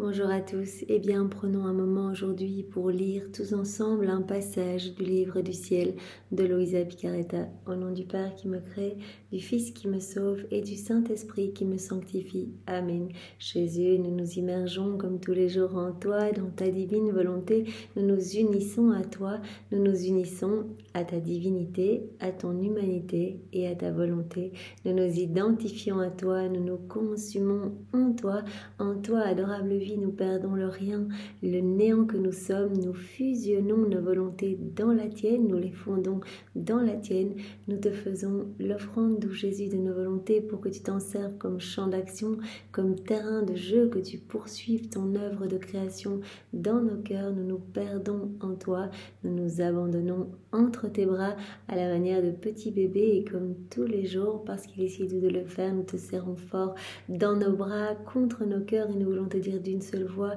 Bonjour à tous, eh bien prenons un moment aujourd'hui pour lire tous ensemble un passage du livre du ciel de Loïsa Piccarreta. Au nom du Père qui me crée, du Fils qui me sauve et du Saint-Esprit qui me sanctifie. Amen. Jésus, nous nous immergeons comme tous les jours en toi, dans ta divine volonté. Nous nous unissons à toi, nous nous unissons à ta divinité, à ton humanité et à ta volonté. Nous nous identifions à toi, nous nous consumons en toi, adorable vie. Nous perdons le rien, le néant que nous sommes, nous fusionnons nos volontés dans la tienne, nous les fondons dans la tienne, nous te faisons l'offrande, doux Jésus, de nos volontés pour que tu t'en serves comme champ d'action, comme terrain de jeu, que tu poursuives ton œuvre de création dans nos cœurs. Nous nous perdons en toi, nous nous abandonnons entre tes bras à la manière de petits bébés et comme tous les jours, parce qu'il est si doux de le faire, nous te serrons fort dans nos bras, contre nos cœurs, et nous voulons te dire d'une seule voix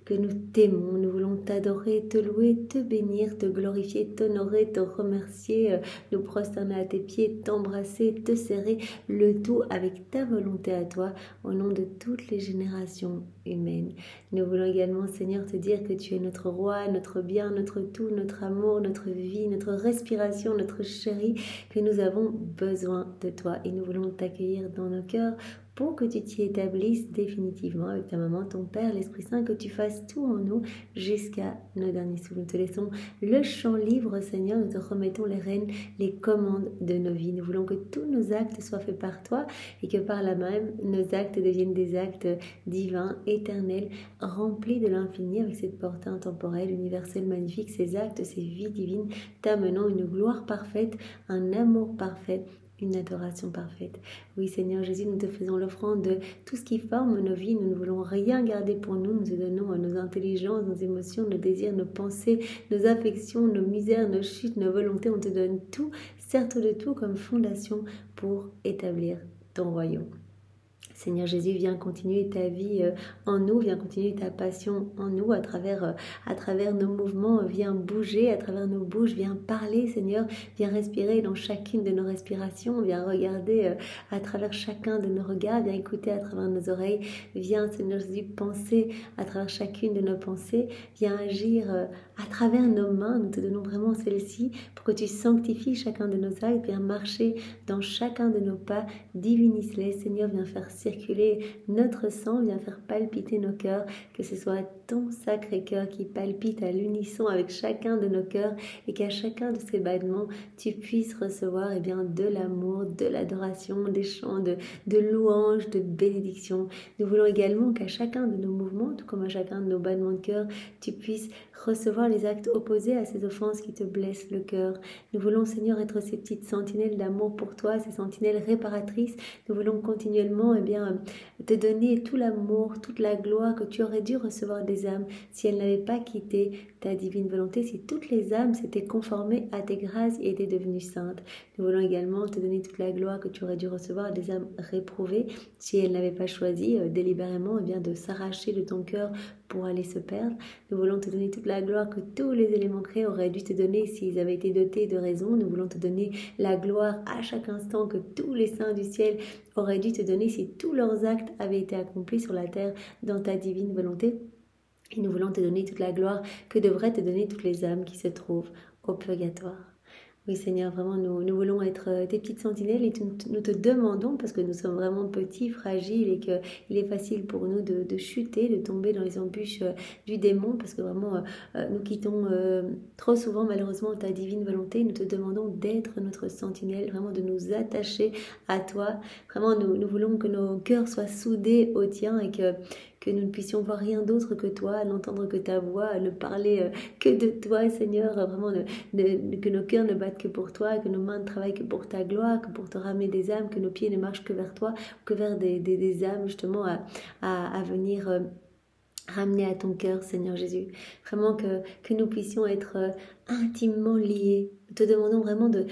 que nous t'aimons, nous voulons t'adorer, te louer, te bénir, te glorifier, t'honorer, te remercier, nous prosterner à tes pieds, t'embrasser, te serrer, le tout avec ta volonté à toi, au nom de toutes les générations humaines. Nous voulons également, Seigneur, te dire que tu es notre roi, notre bien, notre tout, notre amour, notre vie, notre respiration, notre chéri, que nous avons besoin de toi et nous voulons t'accueillir dans nos cœurs pour que tu t'y établisses définitivement avec ta maman, ton Père, l'Esprit Saint, que tu fasses tout en nous jusqu'à nos derniers souffles. Nous te laissons le champ libre, Seigneur, nous te remettons les rênes, les commandes de nos vies. Nous voulons que tous nos actes soient faits par toi et que par là même, nos actes deviennent des actes divins, éternels, remplis de l'infini avec cette portée intemporelle, universelle, magnifique. Ces actes, ces vies divines t'amenant une gloire parfaite, un amour parfait, une adoration parfaite. Oui, Seigneur Jésus, nous te faisons l'offrande de tout ce qui forme nos vies. Nous ne voulons rien garder pour nous. Nous te donnons nos intelligences, nos émotions, nos désirs, nos pensées, nos affections, nos misères, nos chutes, nos volontés. On te donne tout, certes de tout, comme fondation pour établir ton royaume. Seigneur Jésus, viens continuer ta vie en nous, viens continuer ta passion en nous, à travers nos mouvements, viens bouger, à travers nos bouches, viens parler, Seigneur, viens respirer dans chacune de nos respirations, viens regarder à travers chacun de nos regards, viens écouter à travers nos oreilles, viens, Seigneur Jésus, penser à travers chacune de nos pensées, viens agir à travers nos mains. Nous te donnons vraiment celle-ci pour que tu sanctifies chacun de nos actes, viens marcher dans chacun de nos pas, divinise-les, Seigneur, viens faire circuler notre sang, viens faire palpiter nos cœurs, que ce soit ton sacré cœur qui palpite à l'unisson avec chacun de nos cœurs et qu'à chacun de ces battements, tu puisses recevoir de l'amour, de l'adoration, des chants de louanges, de bénédictions. Nous voulons également qu'à chacun de nos mouvements, tout comme à chacun de nos battements de cœur, tu puisses recevoir les actes opposés à ces offenses qui te blessent le cœur. Nous voulons, Seigneur, être ces petites sentinelles d'amour pour toi, ces sentinelles réparatrices. Nous voulons continuellement te donner tout l'amour, toute la gloire que tu aurais dû recevoir des âmes si elles n'avaient pas quitté ta divine volonté, si toutes les âmes s'étaient conformées à tes grâces et étaient devenues saintes. Nous voulons également te donner toute la gloire que tu aurais dû recevoir des âmes réprouvées si elles n'avaient pas choisi délibérément de s'arracher de ton cœur pour aller se perdre. Nous voulons te donner toute la gloire que tous les éléments créés auraient dû te donner s'ils avaient été dotés de raison. Nous voulons te donner la gloire à chaque instant que tous les saints du ciel auraient dû te donner si tous leurs actes avaient été accomplis sur la terre dans ta divine volonté. Et nous voulons te donner toute la gloire que devraient te donner toutes les âmes qui se trouvent au purgatoire. Oui, Seigneur, vraiment, nous voulons être tes petites sentinelles et nous te demandons, parce que nous sommes vraiment petits, fragiles et qu'il est facile pour nous de chuter, de tomber dans les embûches du démon, parce que vraiment, nous quittons trop souvent, malheureusement, ta divine volonté. Nous te demandons d'être notre sentinelle, vraiment de nous attacher à toi. Vraiment, nous voulons que nos cœurs soient soudés au tien et que nous ne puissions voir rien d'autre que toi, n'entendre que ta voix, ne parler que de toi, Seigneur, vraiment que nos cœurs ne battent que pour toi, que nos mains ne travaillent que pour ta gloire, que pour te ramener des âmes, que nos pieds ne marchent que vers toi, que vers des âmes justement à venir ramener à ton cœur, Seigneur Jésus. Vraiment que nous puissions être intimement liés. Nous te demandons vraiment de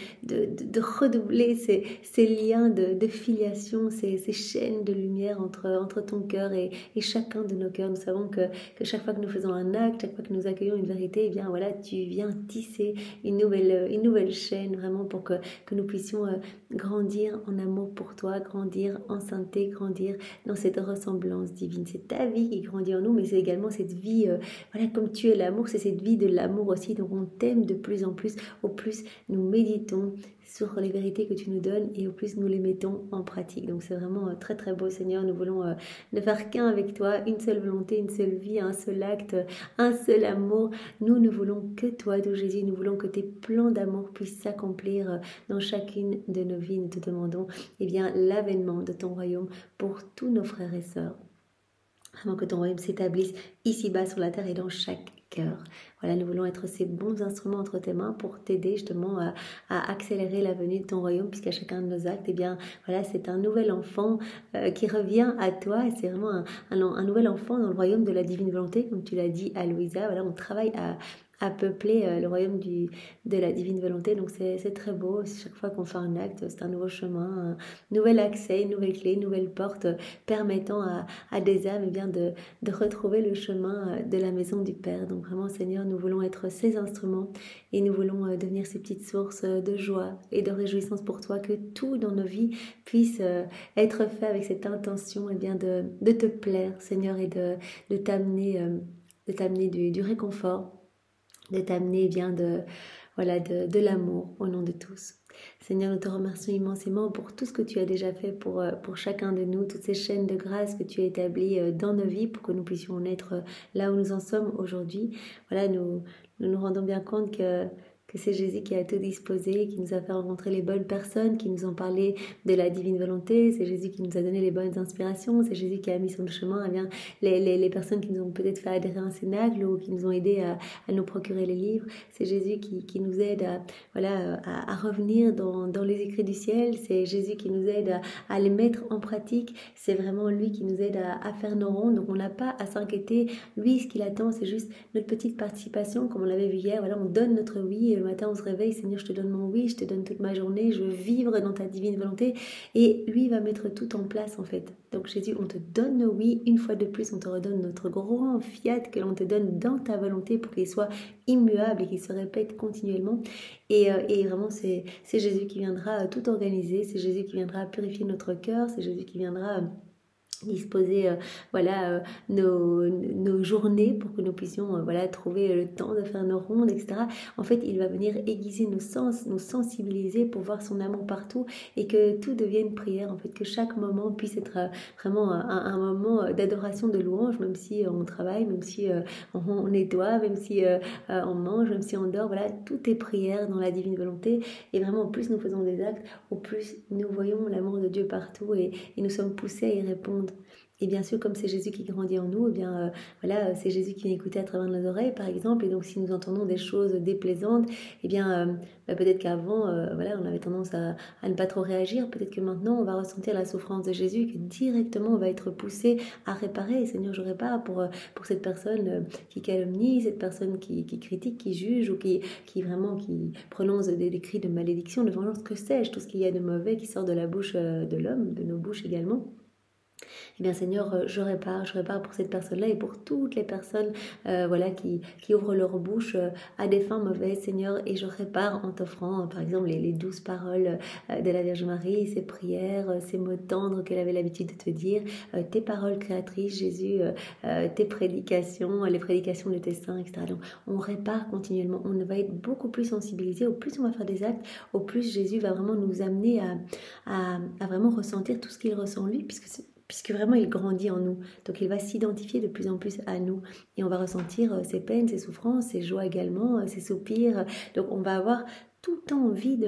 redoubler ces liens de filiation, ces chaînes de lumière entre ton cœur et chacun de nos cœurs. Nous savons que chaque fois que nous faisons un acte, chaque fois que nous accueillons une vérité, eh bien voilà, tu viens tisser une nouvelle chaîne vraiment pour que nous puissions grandir en amour pour toi, grandir en sainteté, grandir dans cette ressemblance divine. C'est ta vie qui grandit en nous, mais c'est également cette vie, voilà, comme tu es l'amour, c'est cette vie de l'amour aussi. Donc on t'aime de plus en plus, au plus nous méditons sur les vérités que tu nous donnes et au plus nous les mettons en pratique. Donc c'est vraiment très très beau, Seigneur. Nous voulons ne faire qu'un avec toi, une seule volonté, une seule vie, un seul acte, un seul amour. Nous ne voulons que toi, d'où Jésus. Nous voulons que tes plans d'amour puissent s'accomplir dans chacune de nos vies. Nous te demandons bien l'avènement de ton royaume pour tous nos frères et sœurs. Vraiment que ton royaume s'établisse ici-bas sur la terre et dans chaque cœur. Voilà, nous voulons être ces bons instruments entre tes mains pour t'aider justement à accélérer la venue de ton royaume, puisqu'à chacun de nos actes, eh bien, voilà, c'est un nouvel enfant qui revient à toi, et c'est vraiment un nouvel enfant dans le royaume de la divine volonté, comme tu l'as dit à Louisa. Voilà, on travaille à peupler le royaume de la divine volonté. Donc c'est très beau. Chaque fois qu'on fait un acte, c'est un nouveau chemin, un nouvel accès, une nouvelle clé, une nouvelle porte permettant à des âmes bien de retrouver le chemin de la maison du Père. Donc vraiment, Seigneur, nous voulons être ces instruments et nous voulons devenir ces petites sources de joie et de réjouissance pour toi, que tout dans nos vies puisse être fait avec cette intention bien de te plaire, Seigneur, et de t'amener du réconfort, de t'amener bien de l'amour au nom de tous. Seigneur, nous te remercions immensément pour tout ce que tu as déjà fait pour chacun de nous, toutes ces chaînes de grâce que tu as établies dans nos vies pour que nous puissions être là où nous en sommes aujourd'hui. Voilà, nous rendons bien compte que c'est Jésus qui a tout disposé, qui nous a fait rencontrer les bonnes personnes, qui nous ont parlé de la divine volonté. C'est Jésus qui nous a donné les bonnes inspirations. C'est Jésus qui a mis sur le chemin les personnes qui nous ont peut-être fait adhérer à un cénacle ou qui nous ont aidés à nous procurer les livres. C'est Jésus qui nous aide à revenir dans les écrits du ciel. C'est Jésus qui nous aide à les mettre en pratique. C'est vraiment lui qui nous aide à faire nos rondes. Donc on n'a pas à s'inquiéter. Lui, ce qu'il attend, c'est juste notre petite participation, comme on l'avait vu hier. Voilà, on donne notre oui. Le matin, on se réveille, Seigneur, je te donne mon oui, je te donne toute ma journée, je veux vivre dans ta divine volonté. Et lui va mettre tout en place, en fait. Donc Jésus, on te donne nos oui. Une fois de plus, on te redonne notre grand fiat que l'on te donne dans ta volonté pour qu'il soit immuable et qu'il se répète continuellement. Et vraiment, c'est Jésus qui viendra tout organiser. C'est Jésus qui viendra purifier notre cœur. C'est Jésus qui viendra disposer nos journées pour que nous puissions trouver le temps de faire nos rondes, etc. En fait, il va venir aiguiser nos sens, nous sensibiliser pour voir son amour partout et que tout devienne prière, en fait, que chaque moment puisse être vraiment un moment d'adoration, de louange, même si on travaille, même si on nettoie, même si on mange, même si on dort. Voilà, tout est prière dans la divine volonté. Et vraiment, au plus nous faisons des actes, au plus nous voyons l'amour de Dieu partout et nous sommes poussés à y répondre. Et bien sûr, comme c'est Jésus qui grandit en nous, eh bien c'est Jésus qui vient écouter à travers nos oreilles, par exemple. Et donc, si nous entendons des choses déplaisantes, eh bien peut-être qu'avant, on avait tendance à ne pas trop réagir. Peut-être que maintenant, on va ressentir la souffrance de Jésus, que directement, on va être poussé à réparer. Et Seigneur, je répare pour cette personne qui calomnie, cette personne qui critique, qui juge ou qui prononce des cris de malédiction, de vengeance, que sais-je, tout ce qu'il y a de mauvais qui sort de la bouche de l'homme, de nos bouches également. Eh bien Seigneur, je répare pour cette personne-là et pour toutes les personnes qui ouvrent leur bouche à des fins mauvaises, Seigneur, et je répare en t'offrant par exemple les douces paroles de la Vierge Marie, ses prières, ces mots tendres qu'elle avait l'habitude de te dire, tes paroles créatrices, Jésus, tes prédications, les prédications de tes saints, etc. Donc on répare continuellement, on va être beaucoup plus sensibilisé, au plus on va faire des actes, au plus Jésus va vraiment nous amener à vraiment ressentir tout ce qu'il ressent lui, puisque vraiment il grandit en nous. Donc il va s'identifier de plus en plus à nous. Et on va ressentir ses peines, ses souffrances, ses joies également, ses soupirs. Donc on va avoir tout le temps envie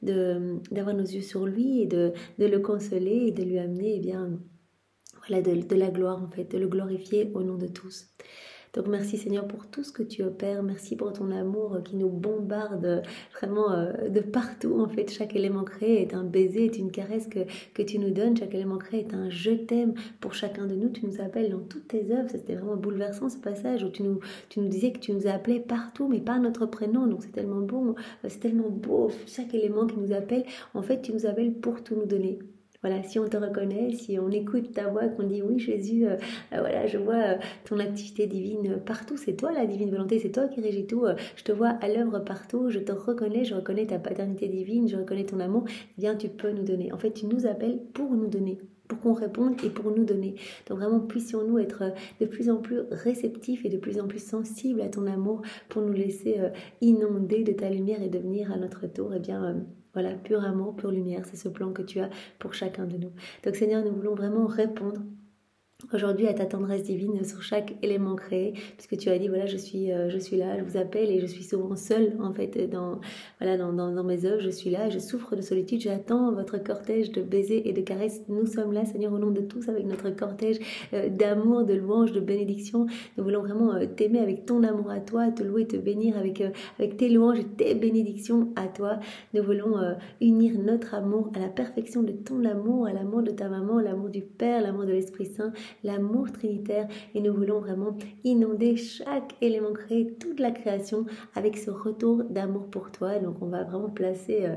d'avoir nos yeux sur lui et de le consoler et de lui amener de la gloire en fait, de le glorifier au nom de tous. Donc merci Seigneur pour tout ce que tu opères, merci pour ton amour qui nous bombarde vraiment de partout. En fait, chaque élément créé est un baiser, est une caresse que tu nous donnes, chaque élément créé est un je t'aime pour chacun de nous. Tu nous appelles dans toutes tes œuvres, c'était vraiment bouleversant ce passage où tu nous disais que tu nous appelais partout, mais pas notre prénom, donc c'est tellement bon, c'est tellement beau, chaque élément qui nous appelle, en fait tu nous appelles pour tout nous donner. Voilà, si on te reconnaît, si on écoute ta voix, qu'on dit oui Jésus, voilà, je vois ton activité divine partout, c'est toi la divine volonté, c'est toi qui régis tout, je te vois à l'œuvre partout, je te reconnais, je reconnais ta paternité divine, je reconnais ton amour, bien tu peux nous donner. En fait, tu nous appelles pour nous donner, pour qu'on réponde et pour nous donner. Donc vraiment, puissions-nous être de plus en plus réceptifs et de plus en plus sensibles à ton amour pour nous laisser inonder de ta lumière et devenir à notre tour, eh bien... voilà, pur amour, pure lumière, c'est ce plan que tu as pour chacun de nous. Donc Seigneur, nous voulons vraiment répondre aujourd'hui à ta tendresse divine sur chaque élément créé, puisque tu as dit voilà je suis là, je vous appelle et je suis souvent seule en fait dans mes œuvres, je suis là, je souffre de solitude, j'attends votre cortège de baisers et de caresses. Nous sommes là Seigneur au nom de tous avec notre cortège d'amour, de louange, de bénédiction. Nous voulons vraiment t'aimer avec ton amour à toi, te louer, te bénir avec tes louanges et tes bénédictions à toi. Nous voulons unir notre amour à la perfection de ton amour, à l'amour de ta maman, l'amour du Père, l'amour de l'Esprit Saint, l'amour trinitaire, et nous voulons vraiment inonder chaque élément créé, toute la création avec ce retour d'amour pour toi. Donc on va vraiment placer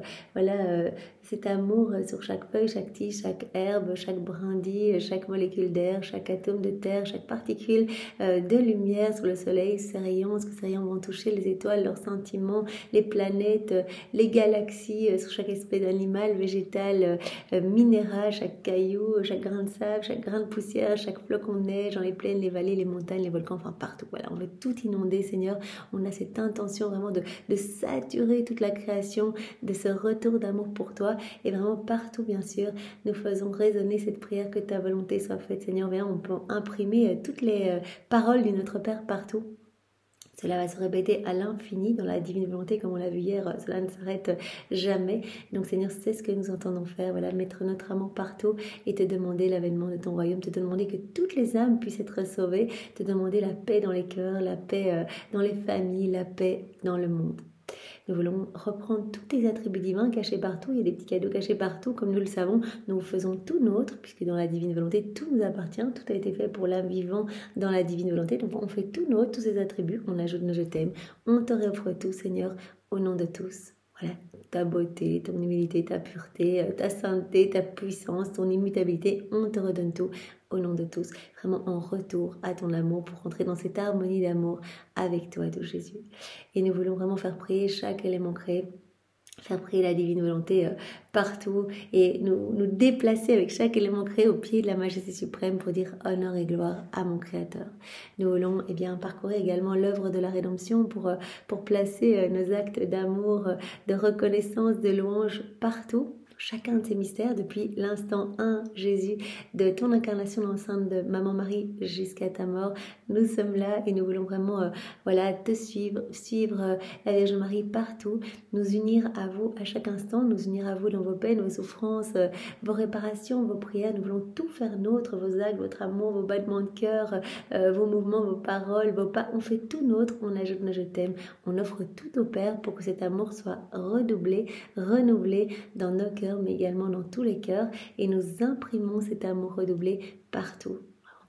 cet amour sur chaque feuille, chaque tige, chaque herbe, chaque brindille, chaque molécule d'air, chaque atome de terre, chaque particule de lumière sur le soleil, ces rayons, ce que ces rayons vont toucher les étoiles, leurs sentiments, les planètes, les galaxies, sur chaque espèce d'animal, végétal, minéral, chaque caillou, chaque grain de sable, chaque grain de poussière, chaque flocon de neige, dans les plaines, les vallées, les montagnes, les volcans, enfin partout. Voilà, on veut tout inonder, Seigneur. On a cette intention vraiment de saturer toute la création de ce retour d'amour pour toi. Et vraiment partout, bien sûr, nous faisons résonner cette prière que ta volonté soit faite, Seigneur. Viens, on peut imprimer toutes les paroles de notre Père partout. Cela va se répéter à l'infini dans la divine volonté, comme on l'a vu hier, cela ne s'arrête jamais. Donc Seigneur, c'est ce que nous entendons faire, voilà, mettre notre amour partout et te demander l'avènement de ton royaume, te demander que toutes les âmes puissent être sauvées, te demander la paix dans les cœurs, la paix dans les familles, la paix dans le monde. Nous voulons reprendre tous tes attributs divins cachés partout. Il y a des petits cadeaux cachés partout, comme nous le savons. Nous faisons tout nôtre, puisque dans la divine volonté, tout nous appartient. Tout a été fait pour l'âme vivant dans la divine volonté. Donc on fait tout nôtre, tous ces attributs. On ajoute nos je t'aime. On te réoffre tout, Seigneur, au nom de tous. Voilà, ta beauté, ton humilité, ta pureté, ta sainteté, ta puissance, ton immutabilité, on te redonne tout au nom de tous, vraiment en retour à ton amour pour rentrer dans cette harmonie d'amour avec toi, tout Jésus. Et nous voulons vraiment faire prier chaque élément créé, faire prier la divine volonté partout et nous déplacer avec chaque élément créé au pied de la majesté suprême pour dire honneur et gloire à mon Créateur. Nous voulons parcourir également l'œuvre de la rédemption pour placer nos actes d'amour, de reconnaissance, de louange partout. Chacun de ces mystères, depuis l'instant 1, Jésus, de ton incarnation dans le sein de Maman Marie jusqu'à ta mort, nous sommes là et nous voulons vraiment te suivre la Vierge Marie partout, nous unir à vous à chaque instant, nous unir à vous dans vos peines, vos souffrances, vos réparations, vos prières. Nous voulons tout faire nôtre, vos actes, votre amour, vos battements de cœur, vos mouvements, vos paroles, vos pas. On fait tout nôtre, on ajoute nos je t'aime, on offre tout au Père pour que cet amour soit redoublé, renouvelé dans nos cœurs, mais également dans tous les cœurs, et nous imprimons cet amour redoublé partout.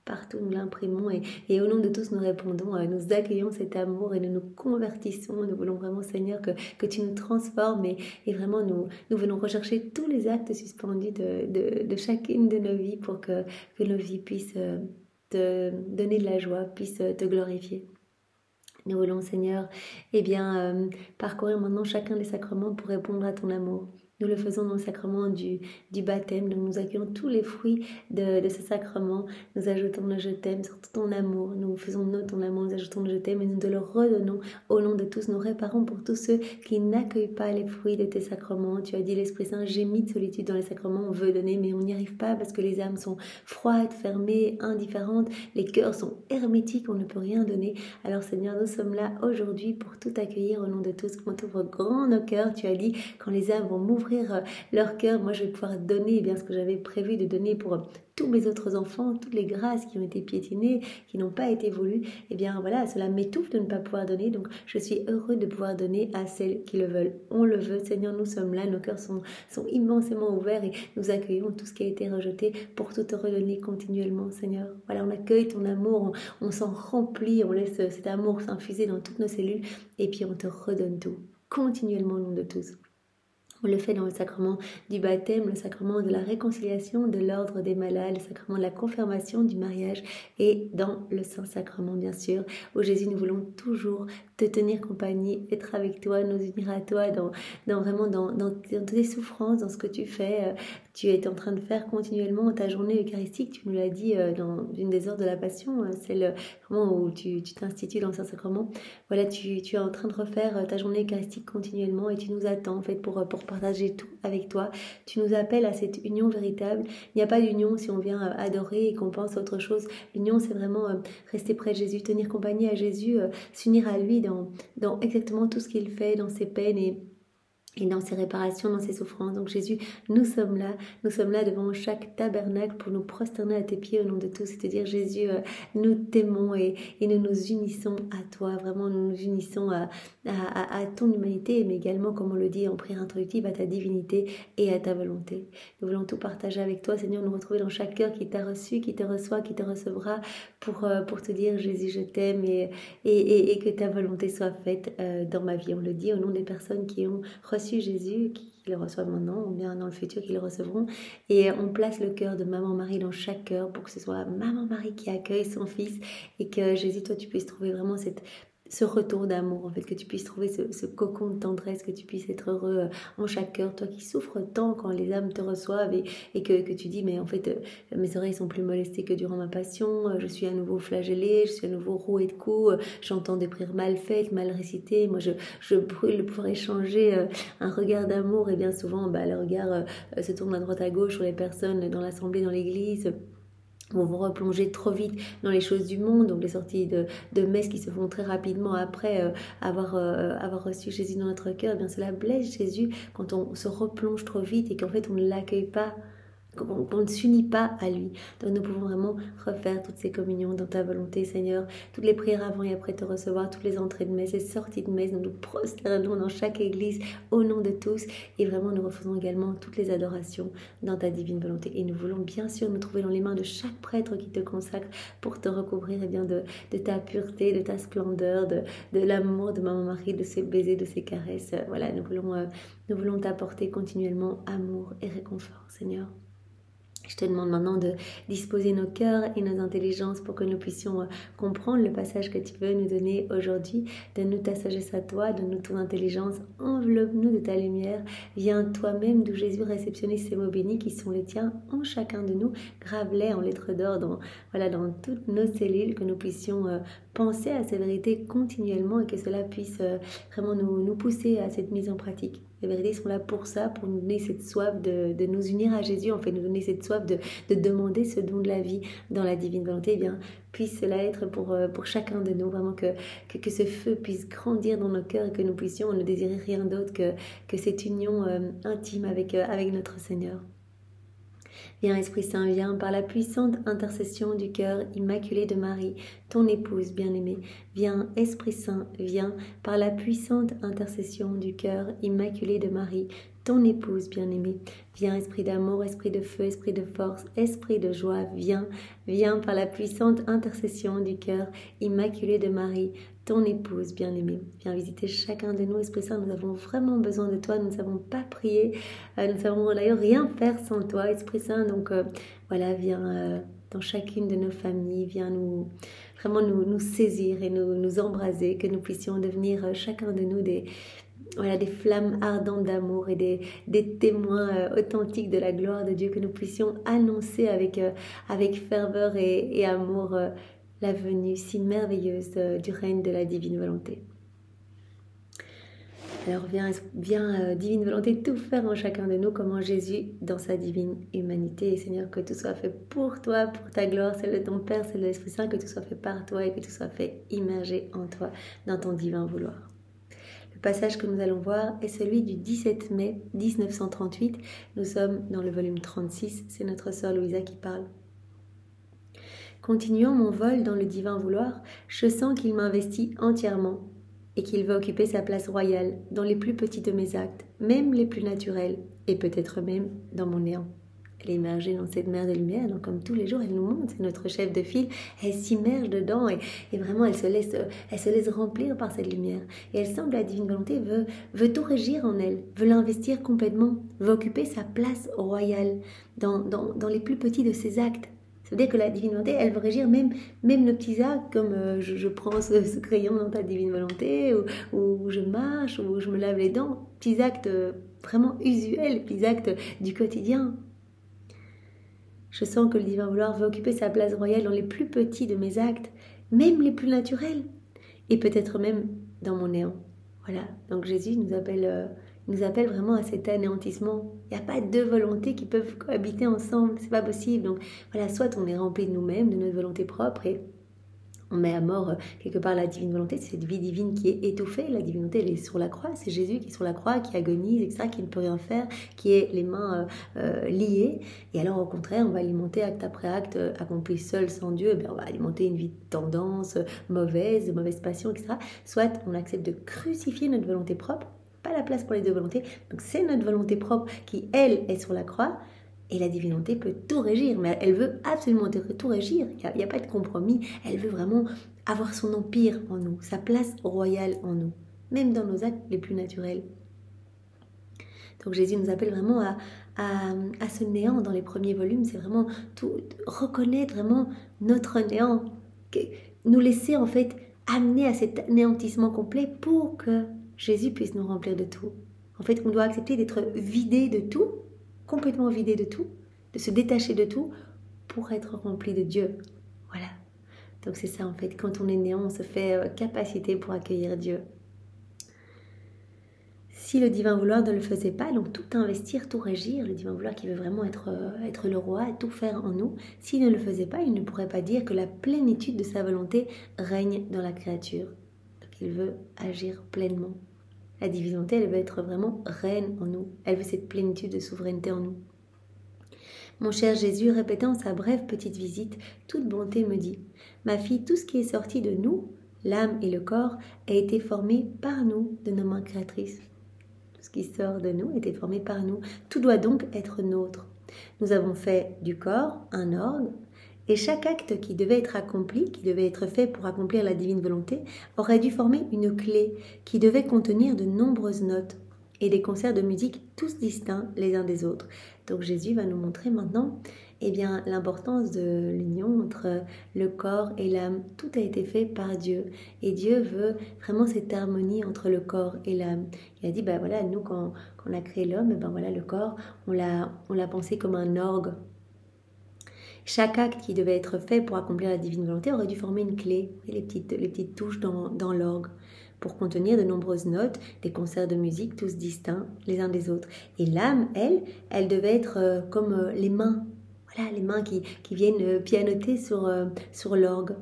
Partout nous l'imprimons et au nom de tous nous répondons, nous accueillons cet amour et nous nous convertissons. Nous voulons vraiment, Seigneur, que tu nous transformes et vraiment nous venons rechercher tous les actes suspendus de chacune de nos vies pour que nos vies puissent te donner de la joie, puissent te glorifier. Nous voulons, Seigneur, parcourir maintenant chacun des sacrements pour répondre à ton amour. Nous le faisons dans le sacrement du baptême, donc nous accueillons tous les fruits de ce sacrement. Nous ajoutons nos je t'aime sur ton amour, nous faisons nôtre ton amour, nous ajoutons nos je t'aime et nous te le redonnons au nom de tous. Nous réparons pour tous ceux qui n'accueillent pas les fruits de tes sacrements. Tu as dit l'Esprit Saint gémit de solitude dans les sacrements, on veut donner mais on n'y arrive pas parce que les âmes sont froides, fermées, indifférentes, les cœurs sont hermétiques, on ne peut rien donner. Alors Seigneur, nous sommes là aujourd'hui pour tout accueillir au nom de tous. On t'ouvre grand nos cœurs, tu as dit quand les âmes vont m'ouvrir ouvrir leur cœur. Moi, je vais pouvoir donner bien ce que j'avais prévu de donner pour tous mes autres enfants, toutes les grâces qui ont été piétinées, qui n'ont pas été voulues. Eh bien voilà, cela m'étouffe de ne pas pouvoir donner. Donc je suis heureux de pouvoir donner à celles qui le veulent. On le veut, Seigneur, nous sommes là, nos cœurs sont immensément ouverts et nous accueillons tout ce qui a été rejeté pour tout te redonner continuellement, Seigneur. Voilà, on accueille ton amour, on s'en remplit, on laisse cet amour s'infuser dans toutes nos cellules et puis on te redonne tout, continuellement au nom de tous. On le fait dans le sacrement du baptême, le sacrement de la réconciliation, de l'ordre des malades, le sacrement de la confirmation, du mariage et dans le Saint-Sacrement, bien sûr, où Jésus, nous voulons toujours te tenir compagnie, être avec toi, nous unir à toi dans tes souffrances, dans ce que tu fais. Tu es en train de faire continuellement ta journée eucharistique, tu nous l'as dit dans une des heures de la Passion, celle vraiment où tu t'institues dans le Saint-Sacrement. Voilà, tu es en train de refaire ta journée eucharistique continuellement et tu nous attends en fait pour partager tout avec toi. Tu nous appelles à cette union véritable. Il n'y a pas d'union si on vient adorer et qu'on pense à autre chose. L'union, c'est vraiment rester près de Jésus, tenir compagnie à Jésus, s'unir à lui dans exactement tout ce qu'il fait, dans ses peines et dans ses réparations, dans ses souffrances. Donc Jésus, nous sommes là devant chaque tabernacle pour nous prosterner à tes pieds au nom de tous et te dire Jésus, nous t'aimons et nous nous unissons à toi, vraiment nous nous unissons à ton humanité, mais également, comme on le dit en prière introductive, à ta divinité et à ta volonté. Nous voulons tout partager avec toi, Seigneur, nous retrouver dans chaque cœur qui t'a reçu, qui te reçoit, qui te recevra pour te dire Jésus, je t'aime et que ta volonté soit faite dans ma vie. On le dit au nom des personnes qui ont reçu Jésus, qui le reçoivent maintenant, ou bien dans le futur qui le recevront. Et on place le cœur de Maman Marie dans chaque cœur pour que ce soit Maman Marie qui accueille son fils et que Jésus, toi, tu puisses trouver vraiment ce retour d'amour, en fait, que tu puisses trouver ce cocon de tendresse, que tu puisses être heureux en chaque cœur, toi qui souffres tant quand les âmes te reçoivent et que tu dis, mais en fait, mes oreilles sont plus molestées que durant ma passion, je suis à nouveau flagellée, je suis à nouveau rouée de coups, j'entends des prières mal faites, mal récitées, moi je brûle de pouvoir échanger un regard d'amour et bien souvent, le regard se tourne à droite à gauche sur les personnes dans l'assemblée, dans l'église. On va replonger trop vite dans les choses du monde, donc les sorties de messe qui se font très rapidement après avoir reçu Jésus dans notre cœur. Eh bien cela blesse Jésus quand on se replonge trop vite et qu'en fait on ne l'accueille pas, qu'on ne s'unit pas à lui. Donc nous pouvons vraiment refaire toutes ces communions dans ta volonté, Seigneur. Toutes les prières avant et après te recevoir, toutes les entrées de messe et sorties de messe. Nous nous prosternons dans chaque église au nom de tous. Et vraiment, nous refaisons également toutes les adorations dans ta divine volonté. Et nous voulons bien sûr nous trouver dans les mains de chaque prêtre qui te consacre pour te recouvrir de ta pureté, de ta splendeur, de l'amour de Maman Marie, de ses baisers, de ses caresses. Voilà, nous voulons t'apporter continuellement amour et réconfort, Seigneur. Je te demande maintenant de disposer nos cœurs et nos intelligences pour que nous puissions comprendre le passage que tu veux nous donner aujourd'hui. Donne-nous ta sagesse à toi, donne-nous ton intelligence, enveloppe-nous de ta lumière. Viens toi-même d'où Jésus réceptionner ces mots bénis qui sont les tiens en chacun de nous. Grave-les en lettres d'or dans toutes nos cellules, que nous puissions penser à ces vérités continuellement et que cela puisse vraiment nous pousser à cette mise en pratique. Les vérités sont là pour ça, pour nous donner cette soif de nous unir à Jésus, en fait, nous donner cette soif de demander ce don de la vie dans la divine volonté. Eh bien, puisse cela être pour chacun de nous, vraiment que ce feu puisse grandir dans nos cœurs et que nous puissions ne désirer rien d'autre que cette union intime avec notre Seigneur. Viens Esprit Saint, viens par la puissante intercession du cœur immaculé de Marie, ton épouse bien-aimée. Viens Esprit Saint, viens par la puissante intercession du cœur immaculé de Marie, ton épouse bien-aimée. Viens Esprit d'amour, Esprit de feu, Esprit de force, Esprit de joie, viens par la puissante intercession du cœur immaculé de Marie, ton épouse bien-aimée. Viens visiter chacun de nous, Esprit Saint, nous avons vraiment besoin de toi, nous ne savons pas prier, nous ne savons d'ailleurs rien faire sans toi, Esprit Saint, donc viens dans chacune de nos familles, viens nous saisir et nous embraser, que nous puissions devenir chacun de nous des flammes ardentes d'amour et des témoins authentiques de la gloire de Dieu, que nous puissions annoncer avec ferveur et amour la venue si merveilleuse du règne de la divine volonté. Alors viens divine volonté, tout faire en chacun de nous comme en Jésus dans sa divine humanité. Et Seigneur, que tout soit fait pour toi, pour ta gloire, celle de ton Père, celle de l'Esprit Saint, que tout soit fait par toi et que tout soit fait immergé en toi, dans ton divin vouloir. passage que nous allons voir est celui du 17 mai 1938. Nous sommes dans le volume 36, c'est notre sœur Louisa qui parle. Continuant mon vol dans le divin vouloir, je sens qu'il m'investit entièrement et qu'il va occuper sa place royale dans les plus petits de mes actes, même les plus naturels, et peut-être même dans mon néant. Elle est immergée dans cette mer de lumière, donc comme tous les jours, elle nous montre, c'est notre chef de file, elle s'immerge dedans et vraiment elle se laisse remplir par cette lumière. Et elle semble, la divine volonté veut tout régir en elle, veut l'investir complètement, veut occuper sa place royale dans les plus petits de ses actes. Ça veut dire que la divine volonté, elle veut régir même nos petits actes, comme je prends ce crayon dans ta divine volonté, ou je marche, ou je me lave les dents. Petits actes vraiment usuels, petits actes du quotidien. Je sens que le divin vouloir veut occuper sa place royale dans les plus petits de mes actes, même les plus naturels, et peut-être même dans mon néant. Voilà, donc Jésus nous appelle vraiment à cet anéantissement. Il n'y a pas deux volontés qui peuvent cohabiter ensemble, c'est pas possible. Donc voilà, soit on est rempli de nous-mêmes, de notre volonté propre, et on met à mort quelque part la divine volonté, c'est cette vie divine qui est étouffée. La divine volonté, elle est sur la croix, c'est Jésus qui est sur la croix, qui agonise, etc., qui ne peut rien faire, qui est les mains liées. Et alors au contraire, on va alimenter acte après acte, accompli seul, sans Dieu, et bien, on va alimenter une vie de tendance mauvaise, de mauvaise passion, etc. Soit on accepte de crucifier notre volonté propre, pas la place pour les deux volontés, donc c'est notre volonté propre qui, elle, est sur la croix. Et la divine volonté peut tout régir, mais elle veut absolument tout régir. Il n'y a pas de compromis. Elle veut vraiment avoir son empire en nous, sa place royale en nous, même dans nos actes les plus naturels. Donc Jésus nous appelle vraiment à ce néant dans les premiers volumes. C'est vraiment reconnaître vraiment notre néant, nous laisser en fait amener à cet anéantissement complet pour que Jésus puisse nous remplir de tout. En fait, on doit accepter d'être vidé de tout, complètement vidé de tout, de se détacher de tout pour être rempli de Dieu. Voilà. Donc c'est ça en fait, quand on est néant, on se fait capacité pour accueillir Dieu. Si le divin vouloir ne le faisait pas, donc tout investir, tout régir, le divin vouloir qui veut vraiment être le roi, tout faire en nous, s'il ne le faisait pas, il ne pourrait pas dire que la plénitude de sa volonté règne dans la créature. Donc il veut agir pleinement. La divine volonté, elle veut être vraiment reine en nous. Elle veut cette plénitude de souveraineté en nous. Mon cher Jésus, répétant sa brève petite visite, toute bonté me dit « Ma fille, tout ce qui est sorti de nous, l'âme et le corps, a été formé par nous de nos mains créatrices. » Tout ce qui sort de nous a été formé par nous. Tout doit donc être nôtre. Nous avons fait du corps un orgue, et chaque acte qui devait être accompli, qui devait être fait pour accomplir la divine volonté, aurait dû former une clé qui devait contenir de nombreuses notes et des concerts de musique tous distincts les uns des autres. Donc Jésus va nous montrer maintenant l'importance de l'union entre le corps et l'âme. Tout a été fait par Dieu et Dieu veut vraiment cette harmonie entre le corps et l'âme. Il a dit, nous quand on a créé l'homme, le corps, on l'a pensé comme un orgue. Chaque acte qui devait être fait pour accomplir la divine volonté aurait dû former une clé, et les petites touches dans l'orgue, pour contenir de nombreuses notes, des concerts de musique, tous distincts les uns des autres. Et l'âme, elle devait être comme les mains, voilà, les mains qui viennent pianoter sur l'orgue.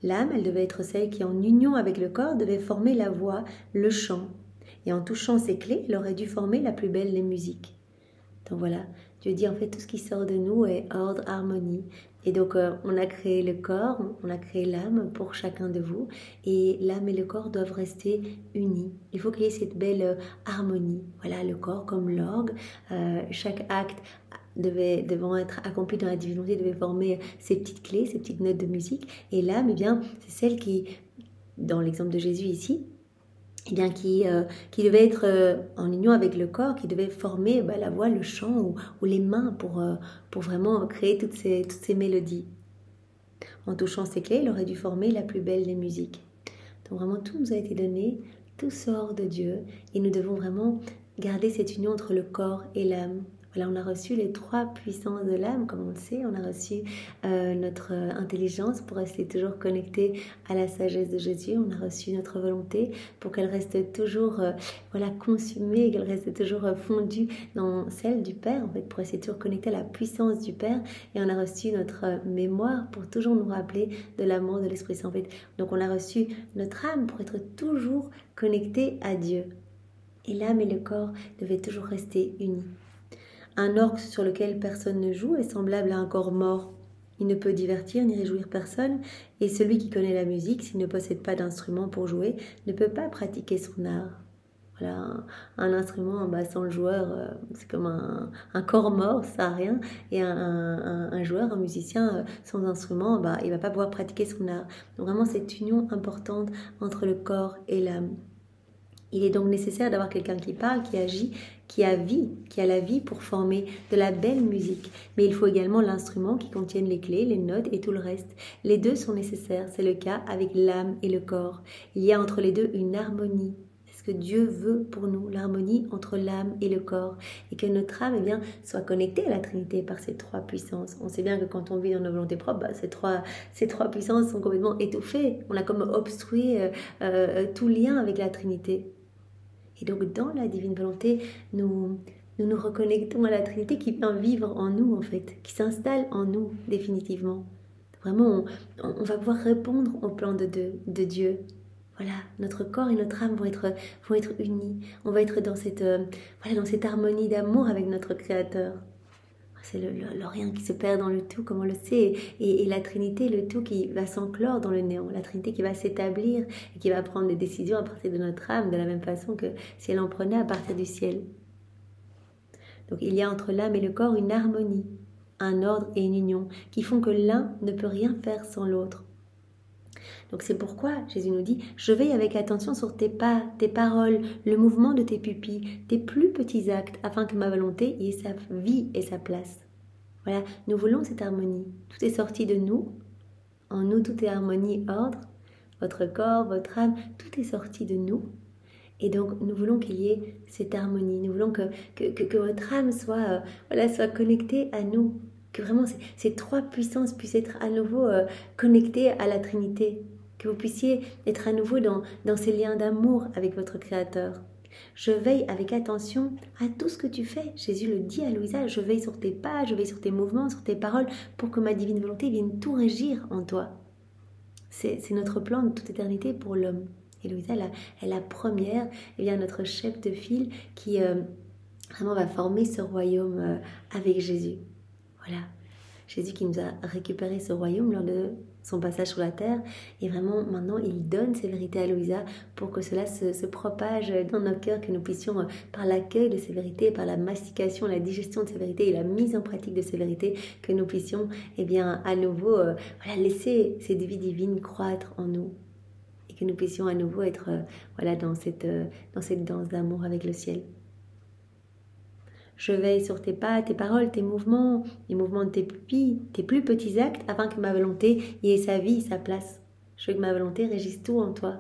L'âme, elle devait être celle qui, en union avec le corps, devait former la voix, le chant. Et en touchant ces clés, elle aurait dû former la plus belle des musiques. Donc voilà, Dieu dit en fait tout ce qui sort de nous est ordre, harmonie. Et donc on a créé le corps, on a créé l'âme pour chacun de vous. Et l'âme et le corps doivent rester unis. Il faut qu'il y ait cette belle harmonie. Voilà, le corps comme l'orgue. Chaque acte devant être accompli dans la divine volonté devait former ces petites clés, ces petites notes de musique. Et l'âme, c'est celle qui, dans l'exemple de Jésus ici, qui devait être en union avec le corps, qui devait former la voix, le chant ou les mains pour vraiment créer toutes ces mélodies. En touchant ces clés, il aurait dû former la plus belle des musiques. Donc vraiment, tout nous a été donné, tout sort de Dieu et nous devons vraiment garder cette union entre le corps et l'âme Voilà, on a reçu les 3 puissances de l'âme, comme on le sait. On a reçu notre intelligence pour rester toujours connecté à la sagesse de Jésus. On a reçu notre volonté pour qu'elle reste toujours voilà, consumée, qu'elle reste toujours fondue dans celle du Père, en fait, pour rester toujours connecté à la puissance du Père. Et on a reçu notre mémoire pour toujours nous rappeler de l'amour de l'Esprit Saint. En fait. Donc on a reçu notre âme pour être toujours connecté à Dieu. Et l'âme et le corps devaient toujours rester unis. Un orgue sur lequel personne ne joue est semblable à un corps mort. Il ne peut divertir ni réjouir personne, et celui qui connaît la musique, s'il ne possède pas d'instrument pour jouer, ne peut pas pratiquer son art. Voilà, un instrument sans le joueur, c'est comme un corps mort, ça n'a rien. Et un joueur, un musicien sans instrument, il ne va pas pouvoir pratiquer son art. Donc vraiment cette union importante entre le corps et l'âme. Il est donc nécessaire d'avoir quelqu'un qui parle, qui agit, qui a la vie pour former de la belle musique. Mais il faut également l'instrument qui contienne les clés, les notes et tout le reste. Les deux sont nécessaires, c'est le cas avec l'âme et le corps. Il y a entre les deux une harmonie. C'est ce que Dieu veut pour nous, l'harmonie entre l'âme et le corps. Et que notre âme soit connectée à la Trinité par ces 3 puissances. On sait bien que quand on vit dans nos volontés propres, ces trois puissances sont complètement étouffées. On a comme obstrué tout lien avec la Trinité. Et donc, dans la divine volonté, nous nous reconnectons à la Trinité qui vient vivre en nous, en fait, qui s'installe en nous, définitivement. Vraiment, on va pouvoir répondre au plan de Dieu. Voilà, notre corps et notre âme vont être unis. On va être dans cette harmonie d'amour avec notre Créateur. C'est le rien qui se perd dans le tout, comme on le sait, et la Trinité, le tout qui va s'enclore dans le néant, la Trinité qui va s'établir et qui va prendre des décisions à partir de notre âme, de la même façon que si elle en prenait à partir du ciel. Donc il y a entre l'âme et le corps une harmonie, un ordre et une union qui font que l'un ne peut rien faire sans l'autre. Donc c'est pourquoi Jésus nous dit « Je veille avec attention sur tes pas, tes paroles, le mouvement de tes pupilles, tes plus petits actes, afin que ma volonté y ait sa vie et sa place. » Voilà, nous voulons cette harmonie. Tout est sorti de nous. En nous, tout est harmonie, ordre. Votre corps, votre âme, tout est sorti de nous. Et donc, nous voulons qu'il y ait cette harmonie. Nous voulons que votre âme soit connectée à nous. Que vraiment ces 3 puissances puissent être à nouveau connectées à la Trinité. Que vous puissiez être à nouveau dans ces liens d'amour avec votre Créateur. Je veille avec attention à tout ce que tu fais. Jésus le dit à Louisa, je veille sur tes pas, je veille sur tes mouvements, sur tes paroles, pour que ma divine volonté vienne tout régir en toi. C'est notre plan de toute éternité pour l'homme. Et Louisa est la première, notre chef de file qui vraiment va former ce royaume avec Jésus. Voilà, Jésus qui nous a récupéré ce royaume lors de son passage sur la terre, et vraiment maintenant il donne ces vérités à Louisa pour que cela se propage dans nos cœurs, que nous puissions par l'accueil de ces vérités, par la mastication, la digestion de ces vérités et la mise en pratique de ces vérités, que nous puissions à nouveau laisser cette vie divine croître en nous, et que nous puissions à nouveau être dans cette danse d'amour avec le ciel. Je veille sur tes pas, tes paroles, tes mouvements, les mouvements de tes pupilles, tes plus petits actes, afin que ma volonté y ait sa vie, sa place. Je veux que ma volonté régisse tout en toi.